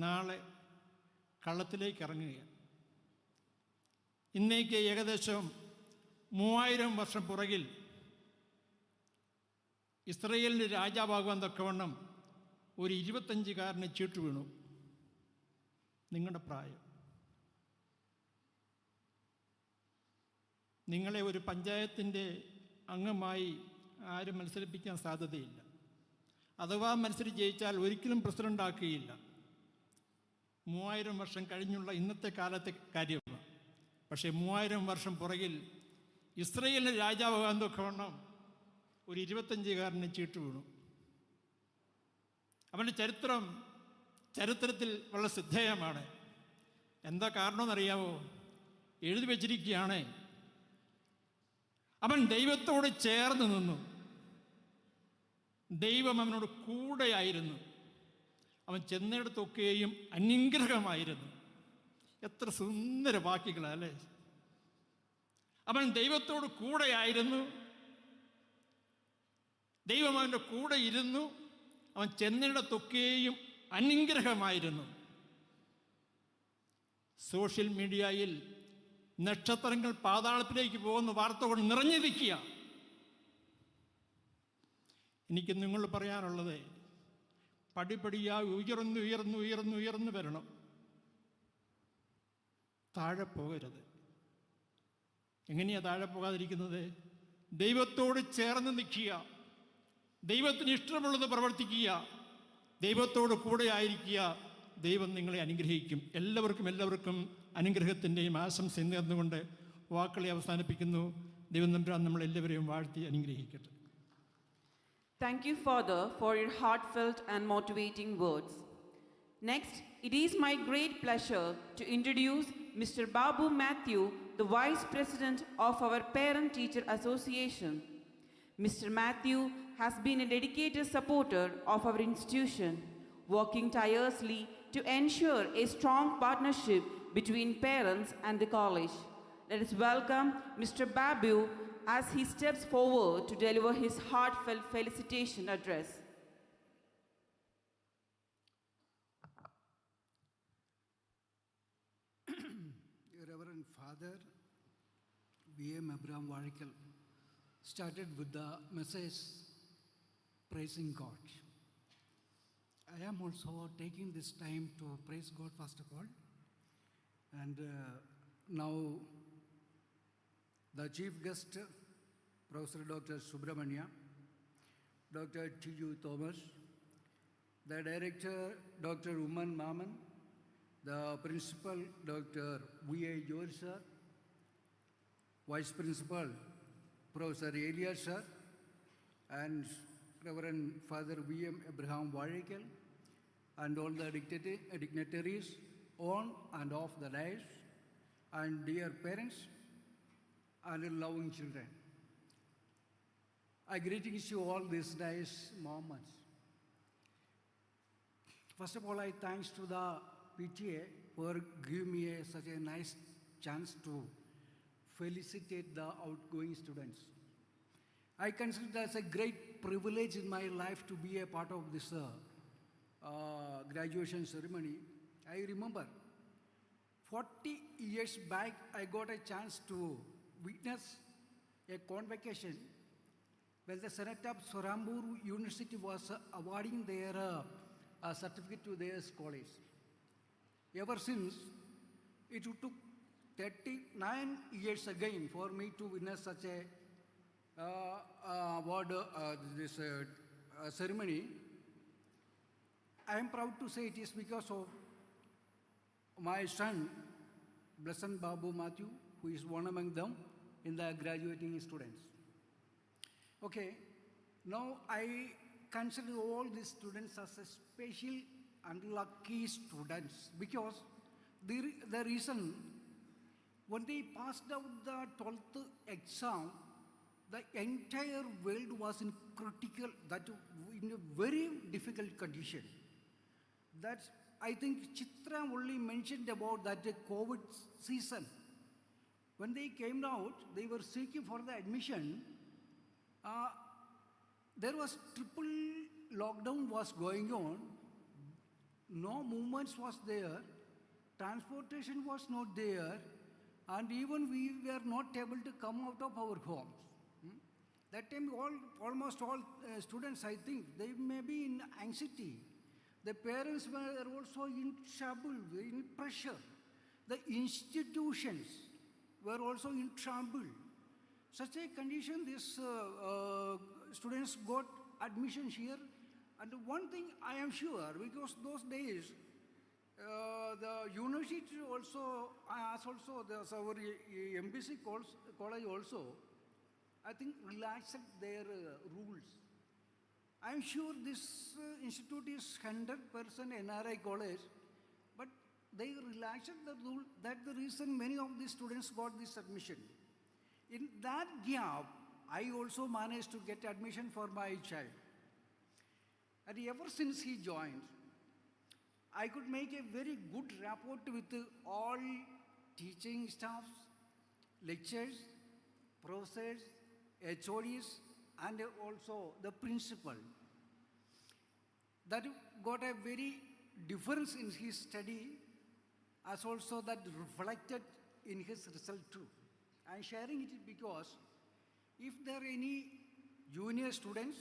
[SPEAKER 20] നാളെ കള്ളത്തിലേക്ക് ഇറങ്ങുകയാണ്. ഇന്നേക്ക് ഏകദേശം 3000 വർഷം പുറകിൽ ഇസ്രയേലിൻ്റെ രാജാവാകുവാൻ തക്കവണ്ണം ഒരു 25കാരന് ചീട്ട് വീണു. നിങ്ങളുടെ പ്രായം. നിങ്ങളെ ഒരു പഞ്ചായത്തിൻ്റെ അംഗമായി ആരും മത്സരിപ്പിക്കാൻ സാധ്യതയില്ല. അഥവാ മത്സരിച്ച് ജയിച്ചാൽ ഒരിക്കലും പ്രസിഡന്റ് ആക്കുകയില്ല. 3000 വർഷം കഴിഞ്ഞുള്ള ഇന്നത്തെ കാലത്തെ കാര്യമാണ്. പക്ഷേ 3000 വർഷം പുറകിൽ ഇസ്രയേലിൻ്റെ രാജാവാകാൻ തക്കവണ്ണം ഒരു 25കാരന് ചീട്ട് വീണു. അവൻ്റെ ചരിത്രത്തിൽ വളരെ ശ്രദ്ധേയമാണ്. എന്താ കാരണമെന്നറിയാവോ? എഴുതി വച്ചിരിക്കുകയാണ്, അവൻ ദൈവത്തോട് ചേർന്ന് നിന്നു, ദൈവം അവനോട് കൂടെയായിരുന്നു, അവൻ ചെന്നിടത്തൊക്കെയും അനുഗ്രഹമായിരുന്നു. എത്ര സുന്ദര വാക്കുകളല്ലേ! അവൻ ദൈവത്തോട് കൂടെയായിരുന്നു, ദൈവം അവൻ്റെ കൂടെ ഇരുന്നു, അവൻ ചെന്നിടത്തൊക്കെയും അനുഗ്രഹമായിരുന്നു. സോഷ്യൽ മീഡിയയിൽ നക്ഷത്രങ്ങൾ പാതാളത്തിലേക്ക് പോകുന്ന വാർത്ത കൊണ്ട് നിറഞ്ഞിരിക്കുക. എനിക്ക് നിങ്ങൾ പറയാനുള്ളത്, പടിപടിയായി ഉയർന്നു വരണം, താഴെ പോകരുത്. എങ്ങനെയാ താഴെ പോകാതിരിക്കുന്നത്? ദൈവത്തോട് ചേർന്ന് നിൽക്കുക, ദൈവത്തിന് ഇഷ്ടമുള്ളത് പ്രവർത്തിക്കുക, ദൈവത്തോട് കൂടെ ആയിരിക്കുക. ദൈവം നിങ്ങളെ അനുഗ്രഹിക്കും. എല്ലാവർക്കും അനുഗ്രഹത്തിൻ്റെയും ആശംസ നേർന്നുകൊണ്ട് വാക്കുകളെ അവസാനിപ്പിക്കുന്നു. ദൈവം തമ്പുരാൻ നമ്മളെല്ലാവരെയും വാഴ്ത്തി അനുഗ്രഹിക്കട്ടെ.
[SPEAKER 2] Thank you, Father, for your heartfelt and motivating words. Next, it is my great pleasure to introduce Mr. Babu Matthew, the Vice President of our Parent Teacher Association. Mr. Matthew has been a dedicated supporter of our institution, working tirelessly to ensure a strong partnership between parents and the college. Let us welcome Mr. Babu as he steps forward to deliver his heartfelt felicitation address.
[SPEAKER 21] Reverend Father B.M. Abraham Varikal started with the message praising God. I am also taking this time to praise God first of all. And now the chief guest, Professor Dr. Subramania, Dr. T.U. Thomas, the director, Dr. Uman Maman, the principal, Dr. V.A. George sir, vice principal, Professor Elia sir, and Reverend Father V.M. Abraham Varikal, and all the dignitaries on and off the dais, and dear parents and loving children. I greetings you all these nice moments. First of all, I thanks to the PTA for giving me such a nice chance to felicitate the outgoing students. I consider it as a great privilege in my life to be a part of this graduation ceremony. I remember 40 years back, I got a chance to witness a convocation when the Senate of Sorambur University was awarding their certificate to their scholars. Ever since, it took 39 years again for me to witness such a award, ceremony. I am proud to say it is because of my son, Blessed Babu Matthew, who is one among them in the graduating students. Okay, now I consider all these students as a special and lucky students because the reason when they passed out the 12th exam, the entire world was in a very difficult condition. That I think Chitra only mentioned about that COVID season. When they came out, they were seeking for the admission. There was triple lockdown was going on. No movements was there. Transportation was not there. And even we were not able to come out of our homes. That time almost all students, I think, they may be in anxiety. The parents were also in trouble, in pressure. The institutions were also in trouble. Such a condition, these students got admission here. And one thing I am sure, because those days, the university also, as also there's our MBC college also, I think relaxed their rules. I'm sure this institute is 100% NRI college, but they relaxed the rule. That's the reason many of these students got this admission. In that gap, I also managed to get admission for my child. And ever since he joined, I could make a very good rapport with all teaching staffs, lecturers, professors, HODs, and also the principal. That got a very difference in his study, as also that reflected in his result too. I'm sharing it because if there are any junior students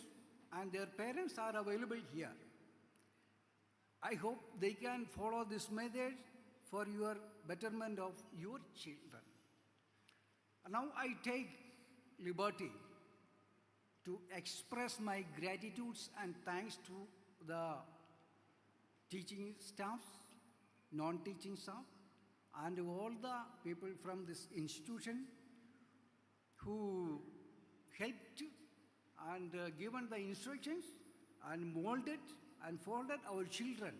[SPEAKER 21] and their parents are available here, I hope they can follow this method for your betterment of your children. Now I take liberty to express my gratitudes and thanks to the teaching staffs, non-teaching staff, and all the people from this institution who helped and given the instructions and molded and folded our children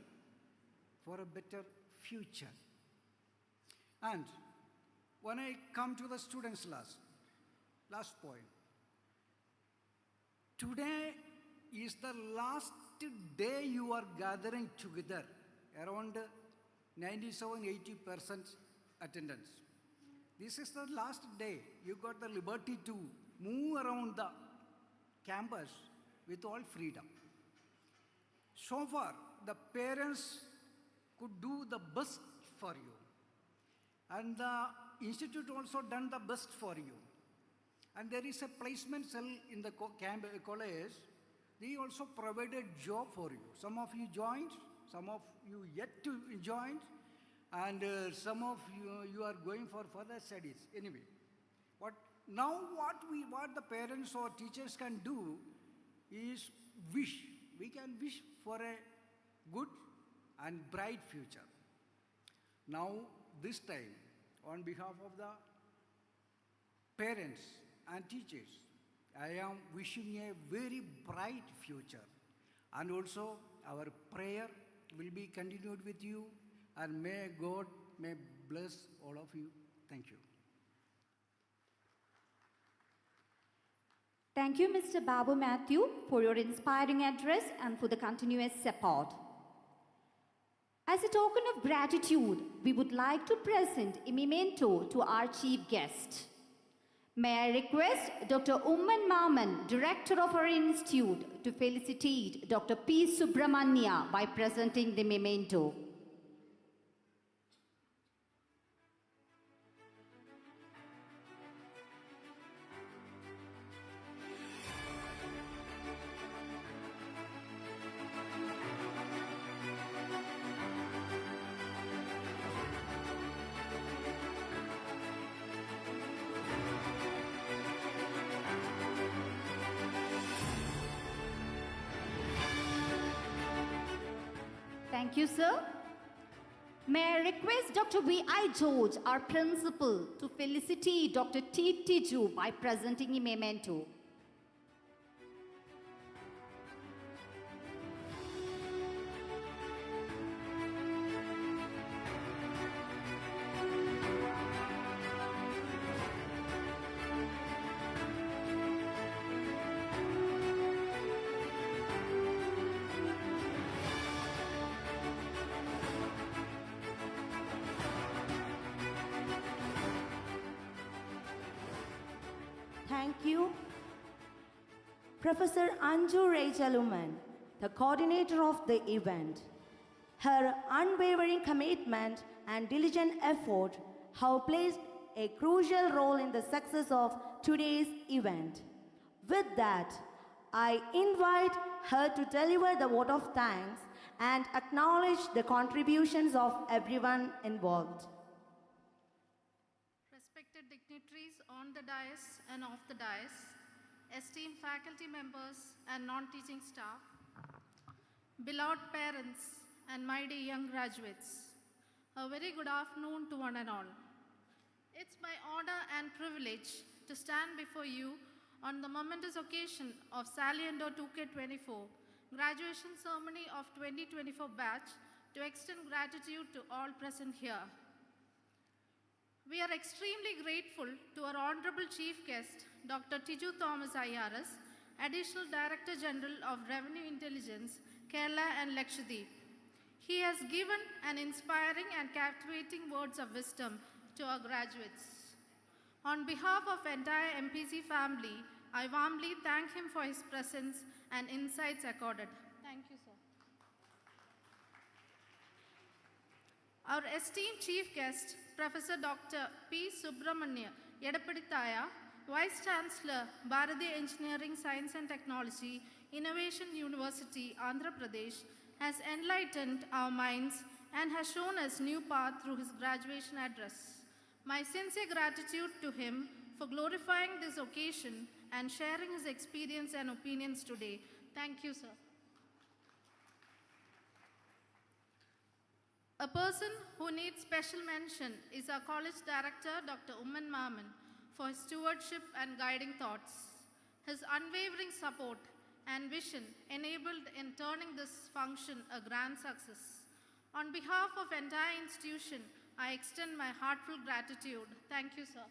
[SPEAKER 21] for a better future. And when I come to the students' last point, today is the last day you are gathering together, around 97–80% attendance. This is the last day. You got the liberty to move around the campus with all freedom. So far, the parents could do the best for you. And the institute also done the best for you. And there is a placement cell in the college. They also provided job for you. Some of you joined, some of you yet to join, and some of you are going for further studies. Anyway, what the parents or teachers can do is wish. We can wish for a good and bright future. Now, this time, on behalf of the parents and teachers, I am wishing a very bright future. And also, our prayer will be continued with you, and may God bless all of you. Thank you.
[SPEAKER 1] Thank you, Mr. Babu Matthew, for your inspiring address and for the continuous support. As a token of gratitude, we would like to present a memento to our chief guest. May I request Dr. Umman Maman, Director of our institute, to felicitate Dr. P. Subramanya by presenting the memento.
[SPEAKER 3] Thank you, sir. May I request Dr. V.I. George, our principal, to felicitate Dr. T. Tiju by presenting a memento.
[SPEAKER 4] Thank you. Professor Anju Rajaluman, the coordinator of the event. Her unwavering commitment and diligent effort have played a crucial role in the success of today's event. With that, I invite her to deliver the vote of thanks and acknowledge the contributions of everyone involved.
[SPEAKER 22] Respected dignitaries on the dais and off the dais, esteemed faculty members and non-teaching staff, beloved parents and my dear young graduates, a very good afternoon to one and all. It's my honor and privilege to stand before you on the momentous occasion of Saliendo 2K24 Graduation Ceremony of 2024 batch to extend gratitude to all present here. We are extremely grateful to our Honorable Chief Guest, Dr. Tiju Thomas IRS, Additional Director General of Revenue Intelligence, Kerala and Lakshadweep. He has given an inspiring and captivating words of wisdom to our graduates. On behalf of entire MPC family, I warmly thank him for his presence and insights accorded. Thank you, sir. Our esteemed Chief Guest, Professor Dr. P. Subramanya Yedapadithaya, Vice Chancellor, Bharati Engineering, Science and Technology, Innovation University, Andhra Pradesh, has enlightened our minds and has shown us new path through his graduation address. My sincere gratitude to him for glorifying this occasion and sharing his experience and opinions today. Thank you, sir. A person who needs special mention is our college director, Dr. Umman Maman, for his stewardship and guiding thoughts. His unwavering support and vision enabled in turning this function a grand success. On behalf of entire institution, I extend my heartfelt gratitude. Thank you, sir.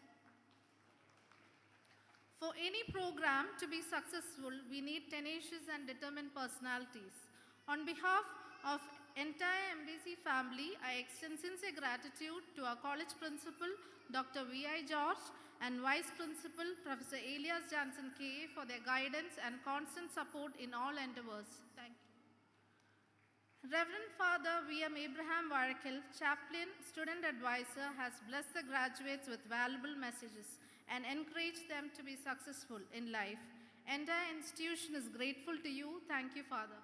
[SPEAKER 22] For any program to be successful, we need tenacious and determined personalities. On behalf of entire MBC family, I extend sincere gratitude to our college principal, Dr. V.I. George, and Vice Principal, Professor Elias Johnson K.A. for their guidance and constant support in all endeavors. Thank you. Reverend Father V.M. Abraham Varakil, Chaplain, Student Advisor, has blessed the graduates with valuable messages and encouraged them to be successful in life. Entire institution is grateful to you. Thank you, Father.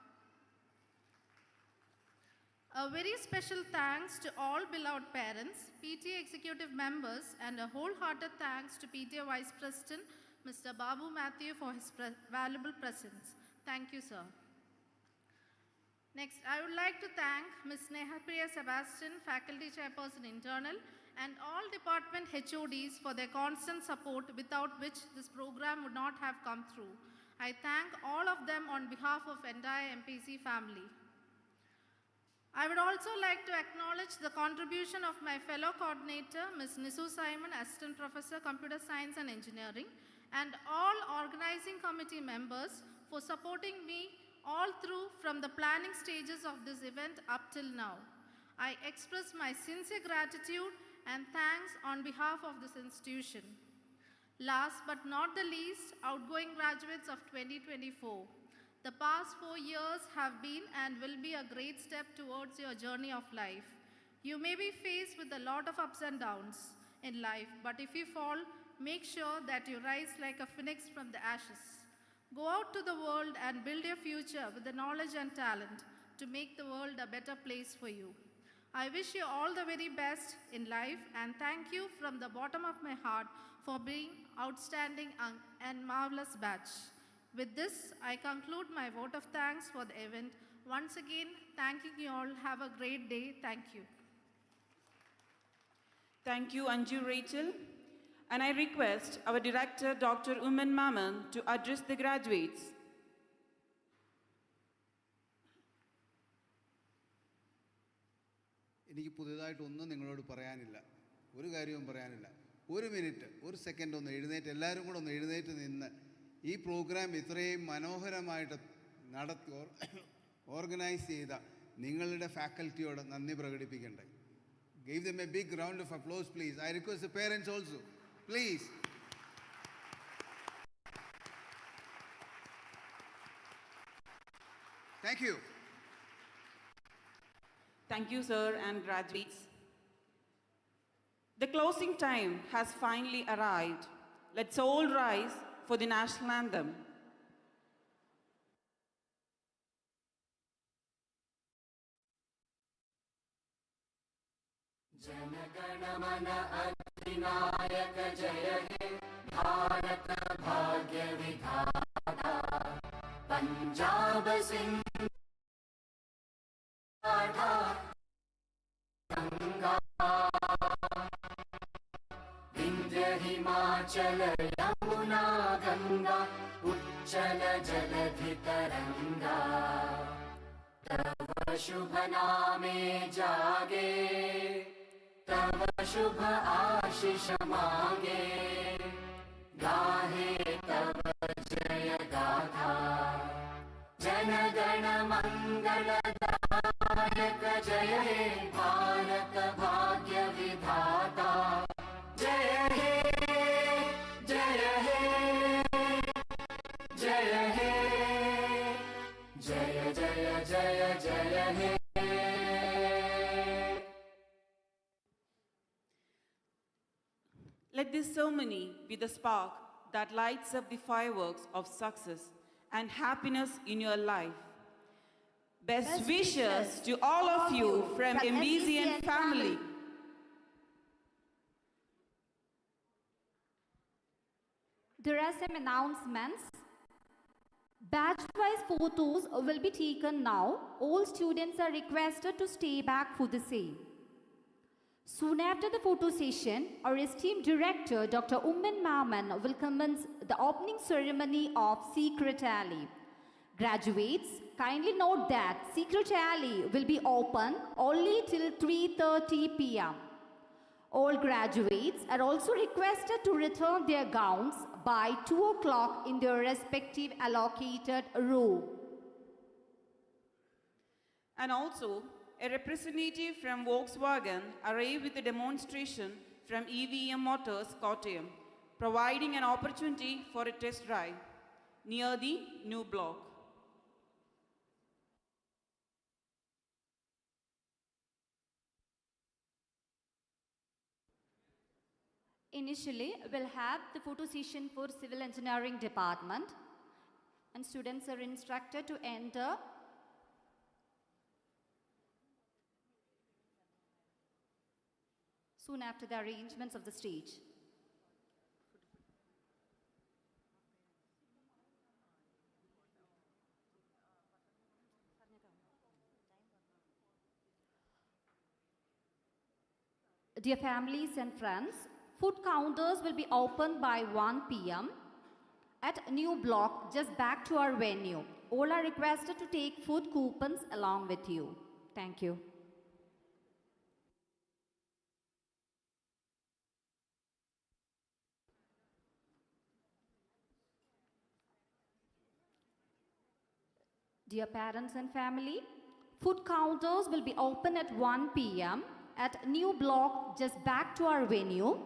[SPEAKER 22] A very special thanks to all beloved parents, PTA executive members, and a wholehearted thanks to PTA Vice President, Mr. Babu Matthew, for his valuable presence. Thank you, sir. Next, I would like to thank Ms. Nehapriya Sebastian, Faculty Chairperson Internal, and all department HODs for their constant support, without which this program would not have come through. I thank all of them on behalf of entire MPC family. I would also like to acknowledge the contribution of my fellow coordinator, Ms. Nisu Simon, Assistant Professor, Computer Science and Engineering, and all organizing committee members for supporting me all through from the planning stages of this event up till now. I express my sincere gratitude and thanks on behalf of this institution. Last but not the least, outgoing graduates of 2024. The past 4 years have been and will be a great step towards your journey of life. You may be faced with a lot of ups and downs in life, but if you fall, make sure that you rise like a phoenix from the ashes. Go out to the world and build your future with the knowledge and talent to make the world a better place for you. I wish you all the very best in life and thank you from the bottom of my heart for being outstanding and marvelous batch. With this, I conclude my vote of thanks for the event. Once again, thanking you all. Have a great day. Thank you.
[SPEAKER 2] Thank you, Anju Rachel. And I request our director, Dr. Uman Maman, to address the graduates.
[SPEAKER 5] എനിക്ക് പുതിയതായിട്ടൊന്നും നിങ്ങളോട് പറയാനില്ല, ഒരു കാര്യവും പറയാനില്ല. ഒരു minute, ഒരു second ഒന്ന് എഴുന്നേറ്റ്, എല്ലാവരും കൂടെ ഒന്ന് എഴുന്നേറ്റ് നിന്ന് ഈ പ്രോഗ്രാം ഇത്രയും മനോഹരമായിട്ട് നടത്തി ഓർഗനൈസ് ചെയ്ത നിങ്ങളുടെ ഫാക്കൽറ്റിയോട് നന്ദി പ്രകടിപ്പിക്കണ്ടേ? Give them a big round of applause, please. I request the parents also, please. Thank you.
[SPEAKER 2] Thank you, sir, and graduates. The closing time has finally arrived. Let's all rise for the national anthem.
[SPEAKER 6] Jana Gana Mana अधिनायक जय हे भारत भाग्य विधाता पंजाब सिंध गंगा विंध्य हिमाचल यमुना गंगा उच्चल जलधि तरंगा तव शुभ नामे जागे तव शुभ आशीष मांगे गाहे तव जय गाथा जनगण मंगलदायक जय हे भारत भाग्य विधाता जय हे जय हे जय हे जय जय जय जय हे.
[SPEAKER 2] Let this ceremony be the spark that lights up the fireworks of success and happiness in your life. Best wishes to all of you from MBC and family.
[SPEAKER 3] There are some announcements. Batch-wise photos will be taken now. All students are requested to stay back for the same. Soon after the photo session, our esteemed director, Dr. Umman Maman, will commence the opening ceremony of Secret Alley. Graduates, kindly note that Secret Alley will be open only till 3:30 p.m. All graduates are also requested to return their gowns by 2 o'clock in their respective allocated room.
[SPEAKER 2] And also, a representative from Volkswagen arrived with a demonstration from EVM Motors, Kottayam, providing an opportunity for a test drive near the new block.
[SPEAKER 3] Initially, we'll have the photo session for Civil Engineering Department, and students are instructed to enter soon after the arrangements of the stage. Dear families and friends, food counters will be opened by 1 p.m. at new block just back to our venue. All are requested to take food coupons along with you. Thank you. Dear parents and family, food counters will be open at 1 p.m. at new block just back to our venue.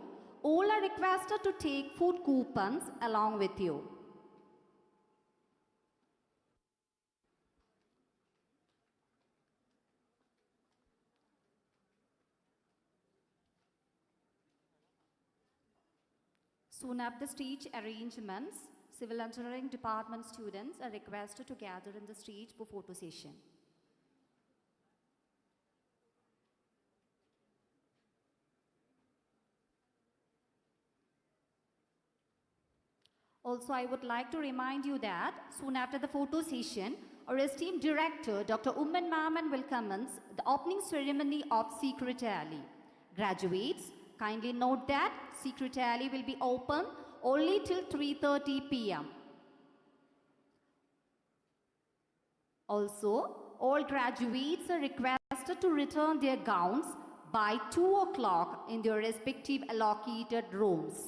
[SPEAKER 3] All are requested to take food coupons along with you. Soon after the stage arrangements, Civil Engineering Department students are requested to gather in the stage for photo session. Also, I would like to remind you that soon after the photo session, our esteemed director, Dr. Umman Maman, will commence the opening ceremony of Secret Alley. Graduates, kindly note that Secret Alley will be open only till 3:30 p.m. Also, all graduates are requested to return their gowns by 2 o'clock in their respective allocated rooms.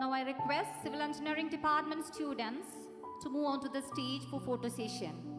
[SPEAKER 3] Now I request Civil Engineering Department students to move on to the stage for photo session.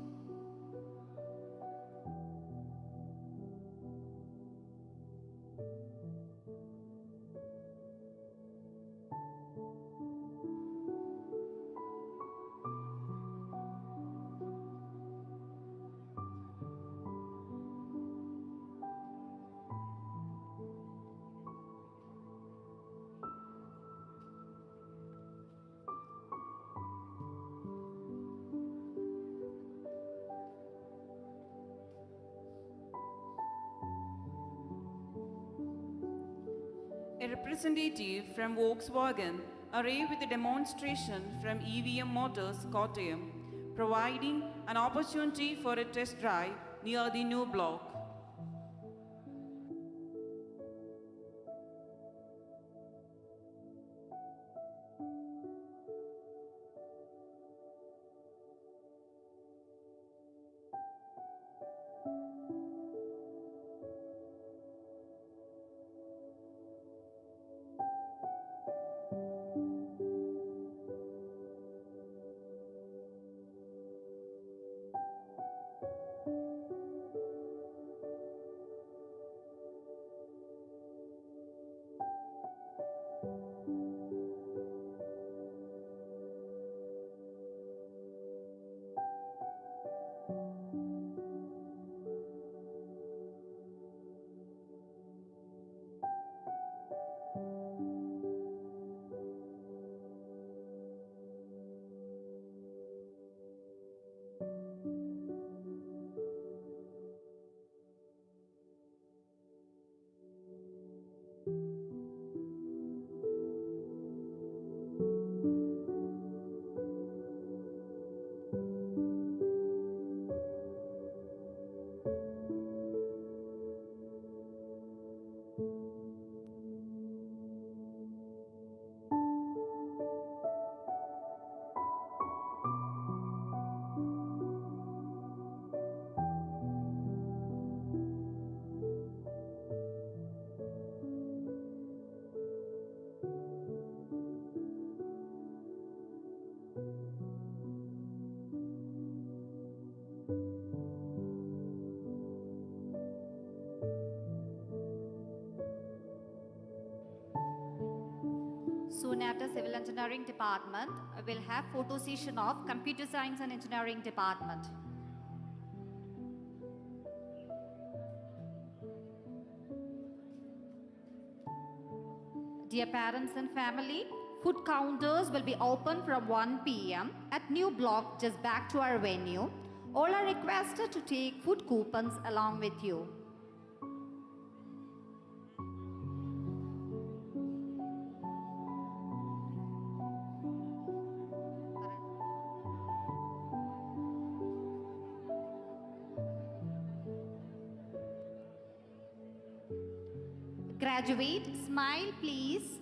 [SPEAKER 2] A representative from Volkswagen arrived with a demonstration from EVM Motors, Kottayam, providing an opportunity for a test drive near the new block.
[SPEAKER 3] Soon after Civil Engineering Department, we'll have photo session of Computer Science and Engineering Department. Dear parents and family, food counters will be open from 1 p.m. at new block just back to our venue. All are requested to take food coupons along with you. Graduate, smile please.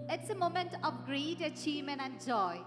[SPEAKER 3] It's a moment of great achievement and joy.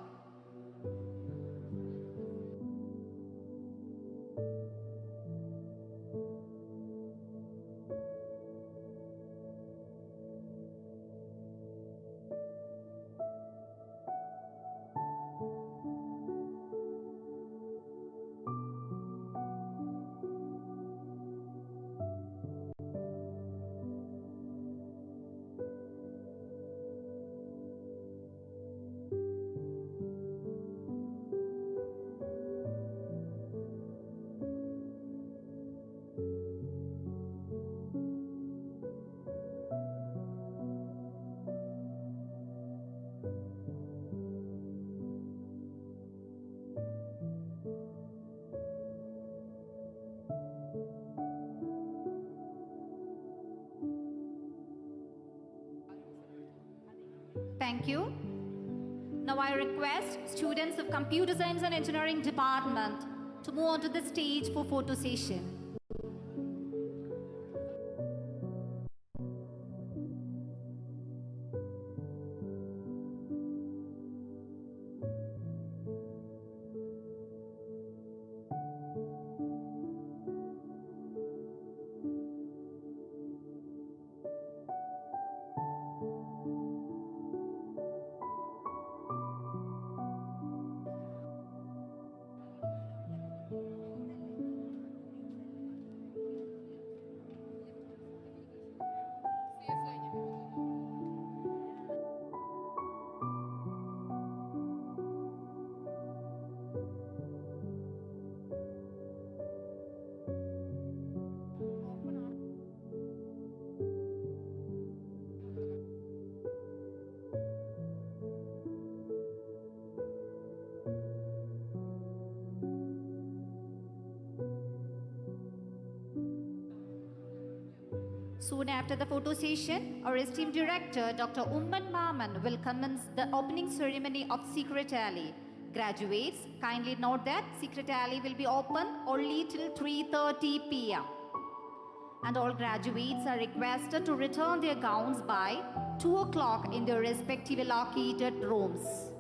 [SPEAKER 3] Thank you. Now I request students of Computer Science and Engineering Department to move on to the stage for photo session. Soon after the photo session, our esteemed director, Dr. Umman Maman, will commence the opening ceremony of Secret Alley. Graduates, kindly note that Secret Alley will be open only till 3:30 p.m. And all graduates are requested to return their gowns by 2 o'clock in their respective allocated rooms.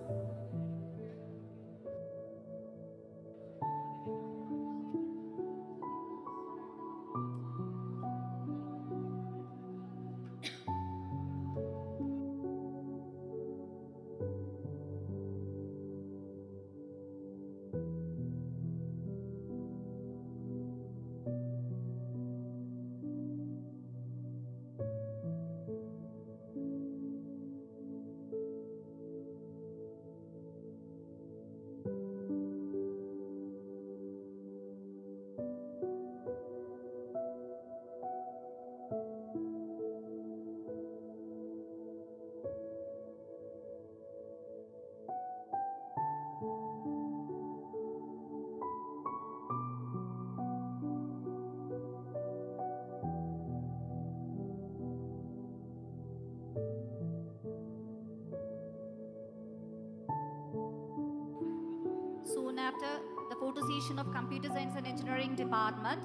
[SPEAKER 3] Soon after the photo session of Computer Science and Engineering Department,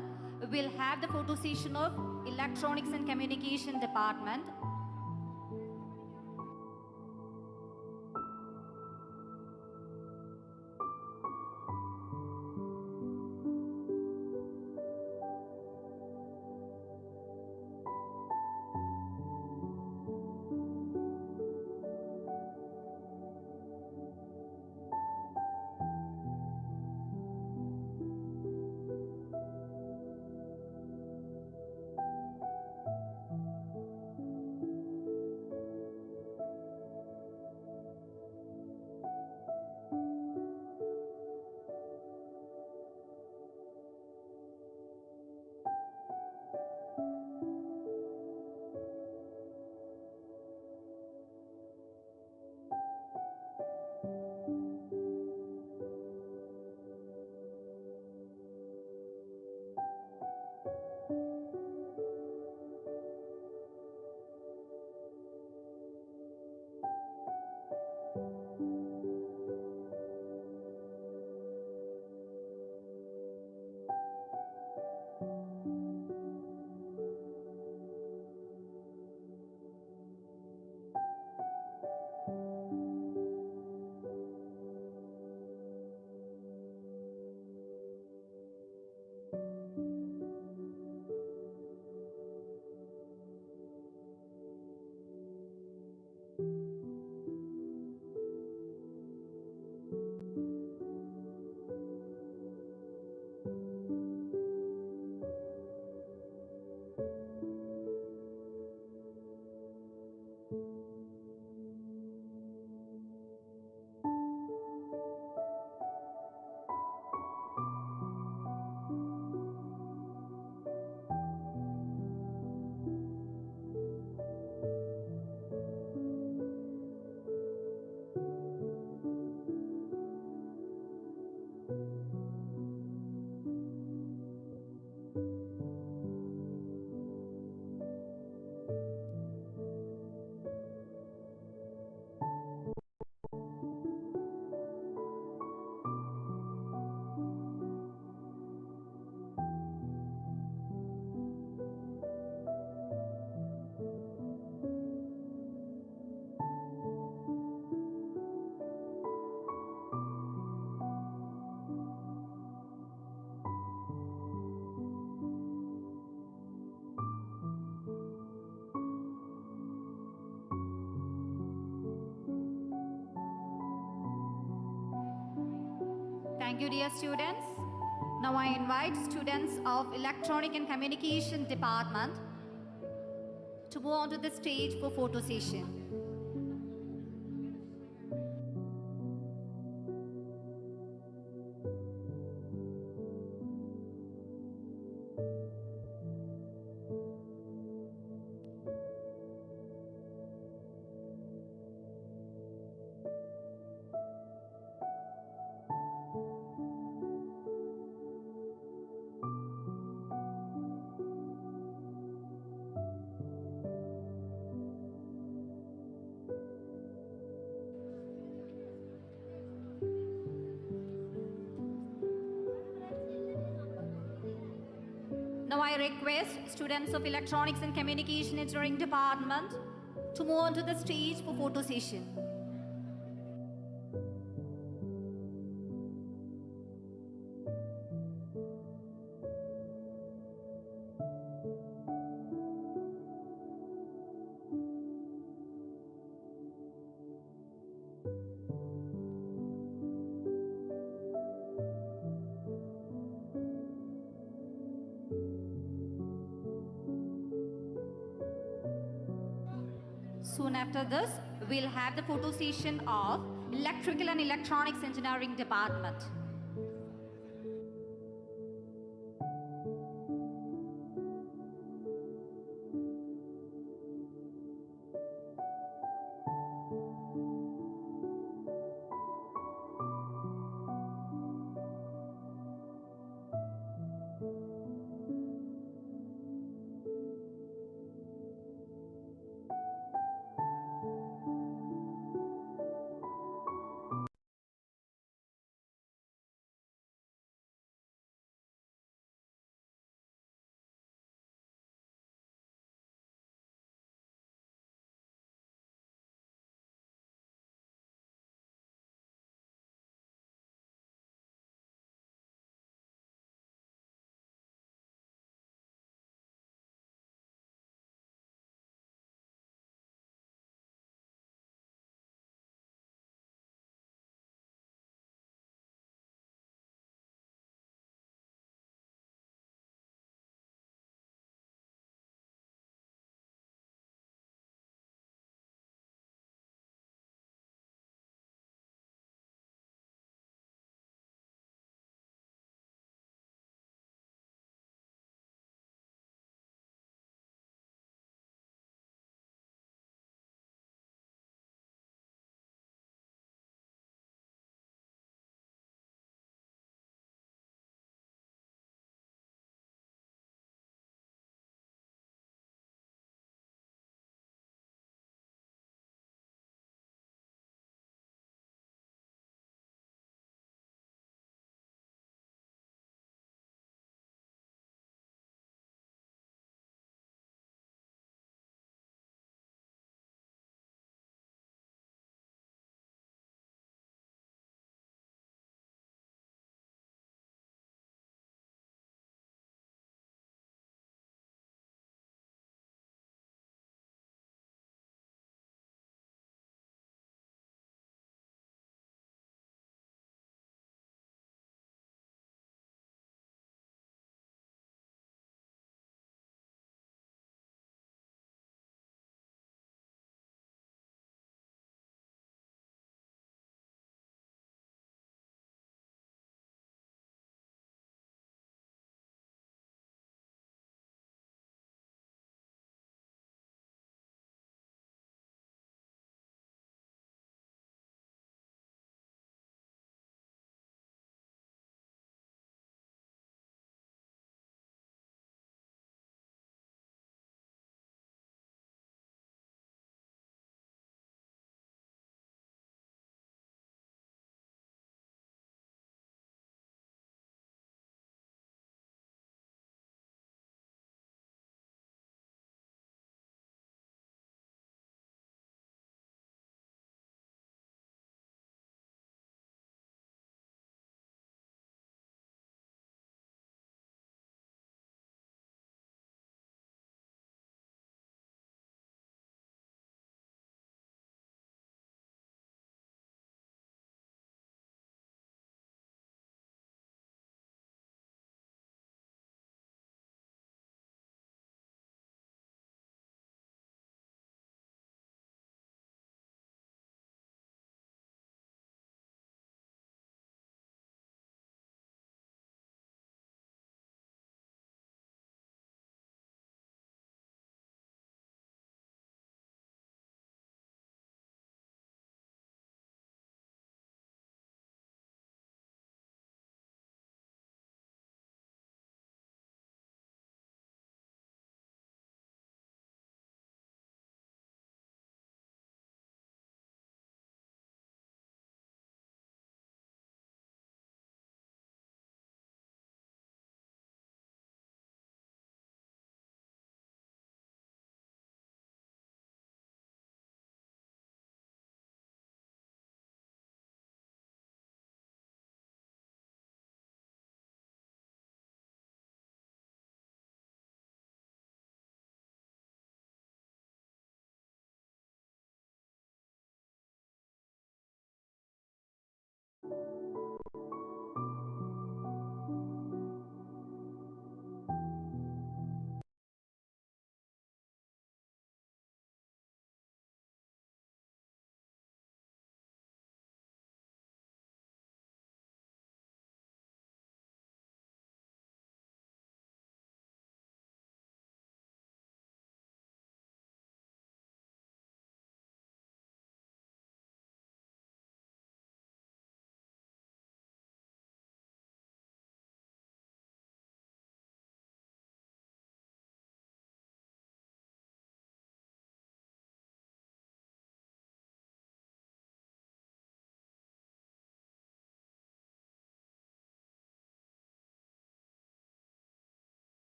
[SPEAKER 3] we'll have the photo session of Electronics and Communication Department. Thank you, dear students. Now I invite students of Electronic and Communication Department to move on to the stage for photo session. Now I request students of Electronics and Communication Engineering Department to move on to the stage for photo session. Soon after this, we'll have the photo session of Electrical and Electronics Engineering Department.